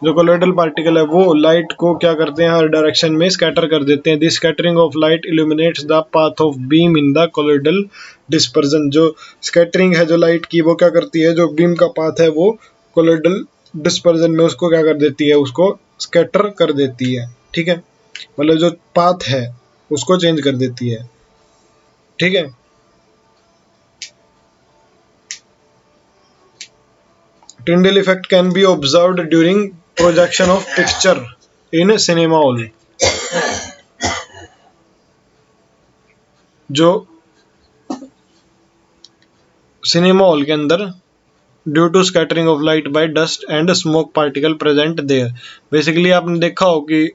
जो कोलोइडल पार्टिकल है वो लाइट को क्या करते हैं, हर डायरेक्शन में स्कैटर कर देते हैं। This scattering of light illuminates the path of beam in the colloidal dispersion. जो स्कैटरिंग है जो लाइट की, वो क्या करती है, जो बीम का पाथ है वो कोलोइडल डिस्पर्जन में उसको क्या कर देती है, उसको स्कैटर कर देती है, ठीक है। मतलब जो पाथ है उसको चेंज कर देती है, ठीक है। Tyndall effect can be observed during projection of picture in cinema hall। जो सिनेमा हॉल के अंदर due to scattering of light by dust and smoke particle present there. Basically आपने देखा हो कि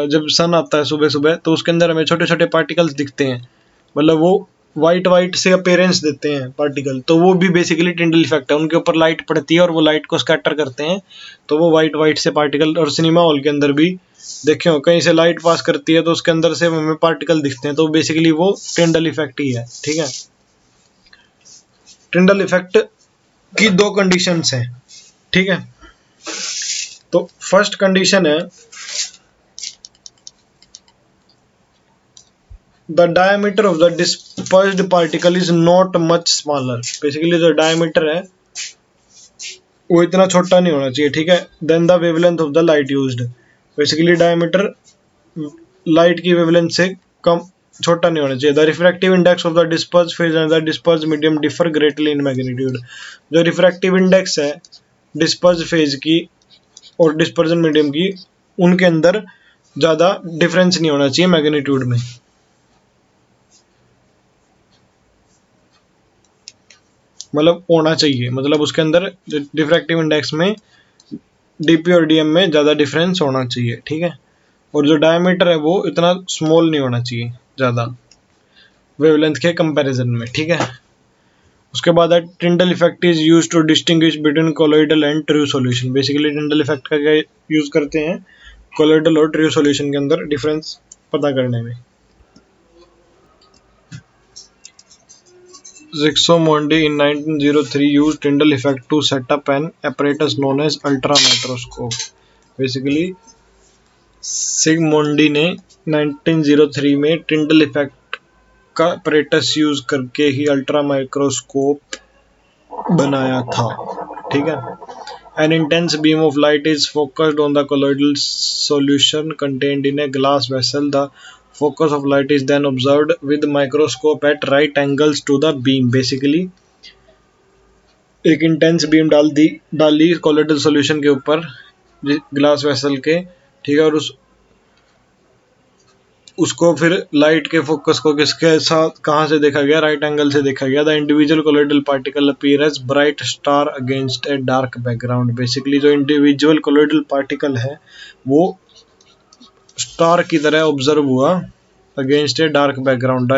जब सन आता है सुबह सुबह तो उसके अंदर हमें छोटे छोटे पार्टिकल्स दिखते हैं, मतलब वो वाइट वाइट से अपीयरेंस देते हैं पार्टिकल, तो वो भी बेसिकली टिंडल इफेक्ट है। उनके ऊपर लाइट पड़ती है और वो लाइट को स्कैटर करते हैं, तो वो वाइट वाइट से पार्टिकल। और सिनेमा हॉल के अंदर भी देखे हो, कहीं से लाइट पास करती है तो उसके अंदर से हमें पार्टिकल दिखते हैं, तो बेसिकली वो टिंडल इफेक्ट ही है, ठीक है। टिंडल इफेक्ट की दो कंडीशंस हैं, ठीक है। तो फर्स्ट कंडीशन है the diameter of the dispersed particle is not much smaller. Basically जो डायमीटर है वो इतना छोटा नहीं होना चाहिए, ठीक है, then the wavelength of the light used. Basically diameter light की वेवलेंथ से कम छोटा नहीं होना चाहिए। The refractive index of the disperse phase and the disperse medium differ greatly in magnitude. जो रिफ्रैक्टिव इंडेक्स है डिस्पर्स फेज की और डिस्पर्जन मीडियम की, उनके अंदर ज़्यादा डिफरेंस नहीं होना चाहिए मैग्नीट्यूड में। मतलब होना चाहिए, मतलब उसके अंदर डिफ्रैक्टिव इंडेक्स में डीपी और डीएम में ज़्यादा डिफरेंस होना चाहिए, ठीक है। और जो डायमीटर है वो इतना स्मॉल नहीं होना चाहिए ज़्यादा वेवलेंथ के कंपैरिजन में, ठीक है। उसके बाद है Tyndall effect is use to distinguish between colloidal and true solution. Basically Tyndall effect का क्या यूज करते हैं, कोलोइडल और ट्रू सॉल्यूशन के अंदर डिफरेंस पता करने में। Zixomondi in 1903 used Tyndall effect to set up an apparatus known as ultramicroscope। Basically Zsigmondy ने 1903 में टिंडल इफेक्ट का apparatus यूज करके ही अल्ट्रा माइक्रोस्कोप बनाया था, ठीक है। An intense beam of light is focused on the colloidal solution contained in a glass vessel। The focus of light is then observed with microscope at right angles to the beam। Basically एक intense beam डाली colloidal solution के ऊपर glass vessel के, ठीक है, और उसको फिर लाइट के फोकस को किसके साथ कहाँ से देखा गया, राइट एंगल से देखा गया। The individual colloidal particle appear as bright star against a dark background. Basically जो इंडिविजुअल कोलोइडल पार्टिकल है वो स्टार की तरह ऑब्जर्व हुआ against a dark background,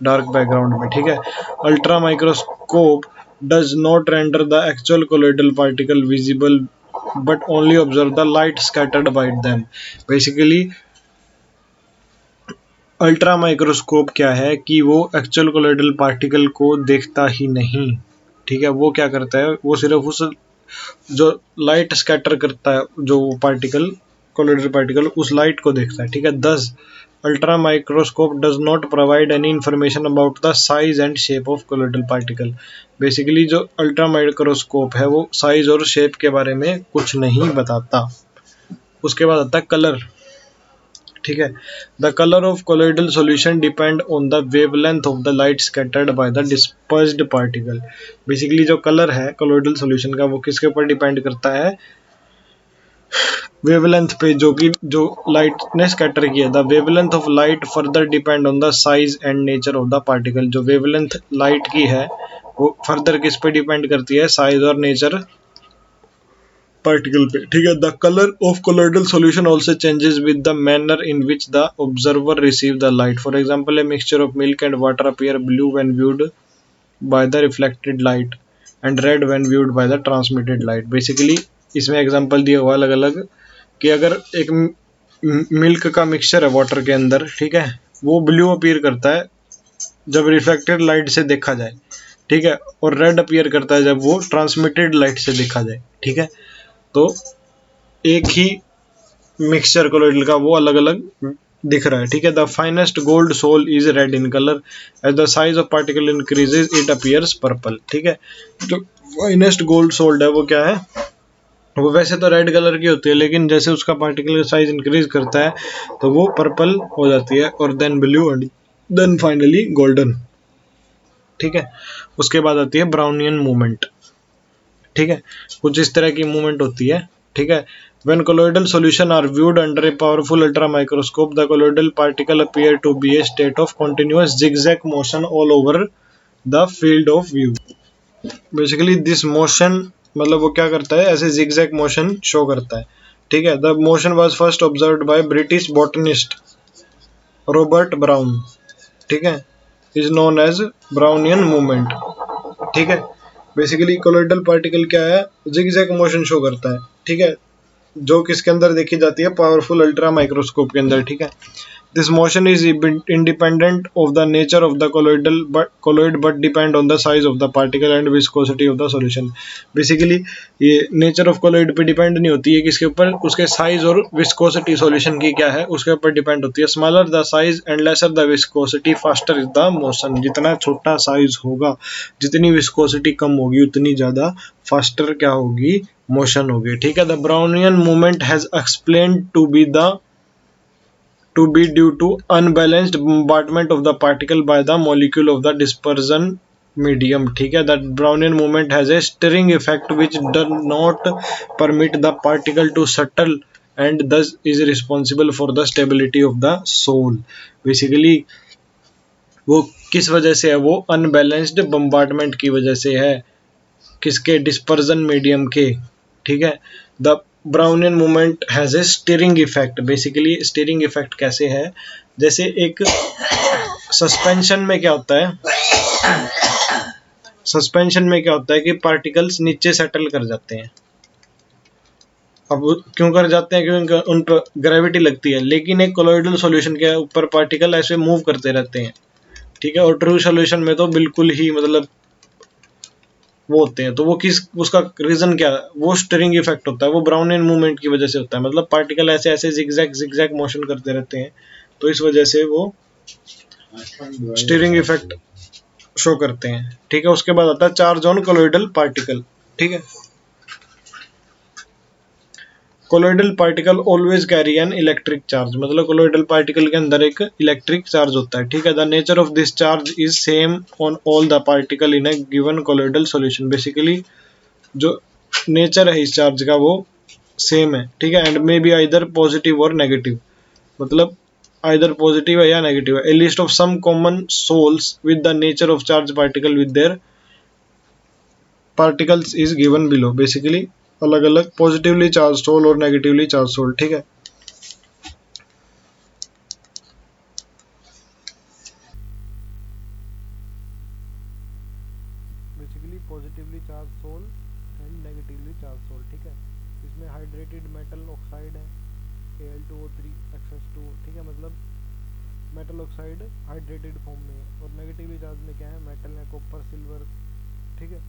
dark background में, ठीक है। Ultra microscope does not render the actual colloidal particle visible but only observe the light scattered by them. Basically ultra microscope क्या है कि वो एक्चुअल कोलोइडल पार्टिकल को देखता ही नहीं, ठीक है। वो क्या करता है, वो सिर्फ उस जो लाइट स्कैटर करता है जो पार्टिकल कोलोइडल पार्टिकल उस लाइट को देखता है, ठीक है। दस ultra microscope does not provide any information about the size and shape of colloidal particle. Basically जो अल्ट्रा माइक्रोस्कोप है वो साइज और शेप के बारे में कुछ नहीं बताता। उसके बाद आता है कलर, ठीक है। The colour of colloidal solution depend on the wavelength of the light scattered by the dispersed particle. Basically जो कलर है कोलोइडल सॉल्यूशन का वो किसके ऊपर डिपेंड करता है, वेवलेंथ पे, जो कि जो लाइट ने स्कैटर किया। The wavelength of light further depend on the size and nature of the particle. जो वेवलेंथ लाइट की है वो फर्दर किस पे डिपेंड करती है, साइज और नेचर पार्टिकल पे, ठीक है। The colour of colloidal solution also changes with the manner in which the observer receive the light. For example a mixture of milk and water appear blue when viewed by the reflected light and red when viewed by the transmitted light. Basically इसमें example दिया हुआ अलग अलग कि अगर एक milk का mixture है वाटर के अंदर, ठीक है, वो ब्लू अपीयर करता है जब रिफ्लेक्टेड लाइट से देखा जाए, ठीक है, और रेड अपीयर करता है जब वो ट्रांसमिटेड लाइट से देखा जाए, ठीक है। तो एक ही मिक्सचर कोलोइडल का वो अलग अलग दिख रहा है, ठीक है। The finest gold sol is red in colour, as the size of particle increases it appears purple, ठीक है। जो फाइनेस्ट गोल्ड सोल्ड है वो क्या है, वो वैसे तो रेड कलर की होती है लेकिन जैसे उसका पार्टिकल साइज इंक्रीज करता है तो वो पर्पल हो जाती है, और then blue and then finally golden, ठीक है। उसके बाद आती है ब्राउनियन मूवमेंट, ठीक है। कुछ इस तरह की मूवमेंट होती है, ठीक है। When colloidal solution are viewed under a powerful ultra microscope, the colloidal particle appear to be a state of continuous zigzag motion all over the field of view. Basically this motion मतलब वो क्या करता है, ऐसे zigzag motion show करता है, ठीक है। The motion was first observed by British botanist Robert Brown, ठीक है, is known as Brownian movement, ठीक है। बेसिकली कोलोइडल पार्टिकल क्या है, जिगजैग मोशन शो करता है, ठीक है, जो किसके अंदर देखी जाती है, पावरफुल अल्ट्रा माइक्रोस्कोप के अंदर, ठीक है। This motion is independent of the nature of the colloid but depend on the size of the particle and viscosity of the solution. Basically ये नेचर ऑफ कोलोइड पे डिपेंड नहीं होती है, किसके ऊपर, उसके साइज और विस्कोसिटी सॉल्यूशन की क्या है उसके ऊपर डिपेंड होती है। Smaller the size and lesser the viscosity faster is the motion. जितना छोटा साइज होगा, जितनी विस्कोसिटी कम होगी, उतनी ज्यादा फास्टर क्या होगी, मोशन होगी, ठीक है। The Brownian movement has explained to be due to unbalanced bombardment of the particle by the molecule of the dispersion medium, ठीक है। That Brownian movement has a stirring effect which does not permit the particle to settle and thus is responsible for the stability of the soul. Basically वो किस वजह से है, वो unbalanced bombardment की वजह से है, किसके, डिस्पर्जन मीडियम के, ठीक है। The Brownian movement has a steering effect. Basically steering effect कैसे है, जैसे एक सस्पेंशन में क्या होता है, सस्पेंशन में क्या होता है कि पार्टिकल्स नीचे सेटल कर जाते हैं। अब क्यों कर जाते हैं, क्योंकि उन पर ग्रेविटी लगती है, लेकिन एक कोलोइडल सॉल्यूशन के ऊपर पार्टिकल ऐसे मूव करते रहते हैं, ठीक है। और ट्रू सॉल्यूशन में तो बिल्कुल ही मतलब वो होते हैं, तो वो किस, उसका रीजन क्या है, वो स्टीयरिंग इफेक्ट होता है, वो ब्राउनियन मूवमेंट की वजह से होता है। मतलब पार्टिकल ऐसे ऐसे जिगजैग मोशन करते रहते हैं, तो इस वजह से वो स्टीयरिंग इफेक्ट शो करते हैं, ठीक है। उसके बाद आता है चार्ज ऑन कोलोइडल पार्टिकल, ठीक है। Colloidal particle always carry an electric charge, मतलब कोलोइडल पार्टिकल के अंदर एक इलेक्ट्रिक चार्ज होता है, ठीक है। The nature of this charge is same on all the particle in A given colloidal solution. Basically जो नेचर है इस चार्ज का वो सेम है, ठीक है। And may be either positive और नेगेटिव, मतलब आइदर पॉजिटिव है या नेगेटिव है। ए list of some common souls with the nature of charge particle with their particles is given below. Basically अलग अलग पॉजिटिवली चार्ज सोल और नेगेटिवली चार्ज सोल, ठीक है। Basically positively charge sol and negatively charge sol, ठीक है। इसमें hydrated metal oxide है Al2O3 XS2, ठीक है, मतलब मेटल ऑक्साइड हाइड्रेटेड फॉर्म में है। और नेगेटिवली चार्ज में क्या है, मेटल है, कॉपर, सिल्वर, ठीक है।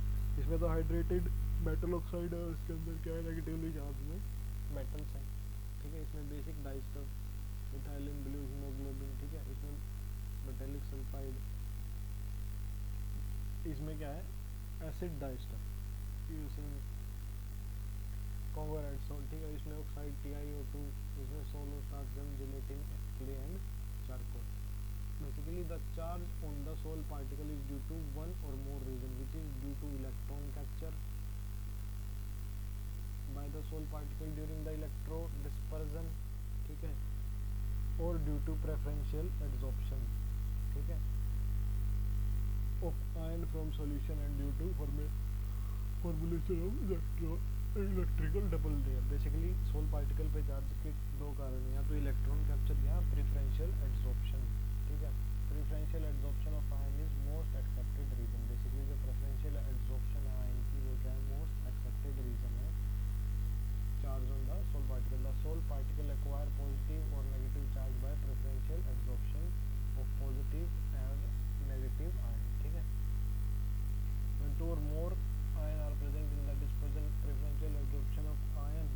इसमें तो हाइड्रेटेड मेटल ऑक्साइड है, उसके अंदर क्या है, नेगेटिवली चार्ज में मेटल्स हैं, ठीक है। इसमें basic dyestuff, methylene blue haemoglobin, ठीक है। इसमें मेटेलिक सल्फाइड, इसमें क्या है, एसिड डाइस्टर यूजिंग कॉन्गर एडसोल, ठीक है। इसमें ऑक्साइड TiO2, इसमें सोलो स्टार्चम, gelatin, clay and charcoal. Basically, the charge on the Sol particle is due to one or more reason, which is due to electron capture by the Sol particle during the electron dispersion, ठीक है, or due to preferential adsorption, ठीक है, of ion from solution and due to formulation of electrical double layer। Basically sol particle पे charge के दो कारण हैं, या तो इलेक्ट्रॉन कैप्चर या प्रेफरेंशियल एड्सॉर्प्शन, ठीक है। Preferential adsorption of ion is most accepted reason. Basically जो प्रेफरेंशियल एड्सॉर्प्शन है आयन की, वो क्या है, मोस्ट एक्सेप्टेड रीजन है charge on the sol particle. The sol particle acquire positive और negative charge by preferential adsorption of positive and negative ion, ठीक है। When two or more ion are present in the dispersion, preferential absorption of ion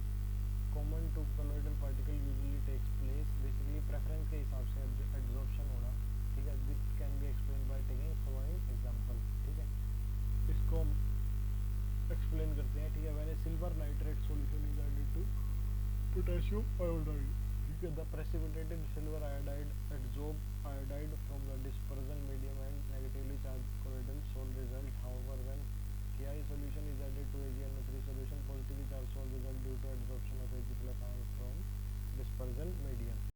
common to colloidal particle usually takes place। Basically preference के हिसाब से absorption होना, ठीक है। This can be explained by taking following example, ठीक है। इसको हम explain करते हैं, ठीक है। When a silver nitrate solution is added to potassium iodide, ठीक है, the precipitated silver iodide adsorb iodide from the dispersion medium and negatively charged colloidal sol result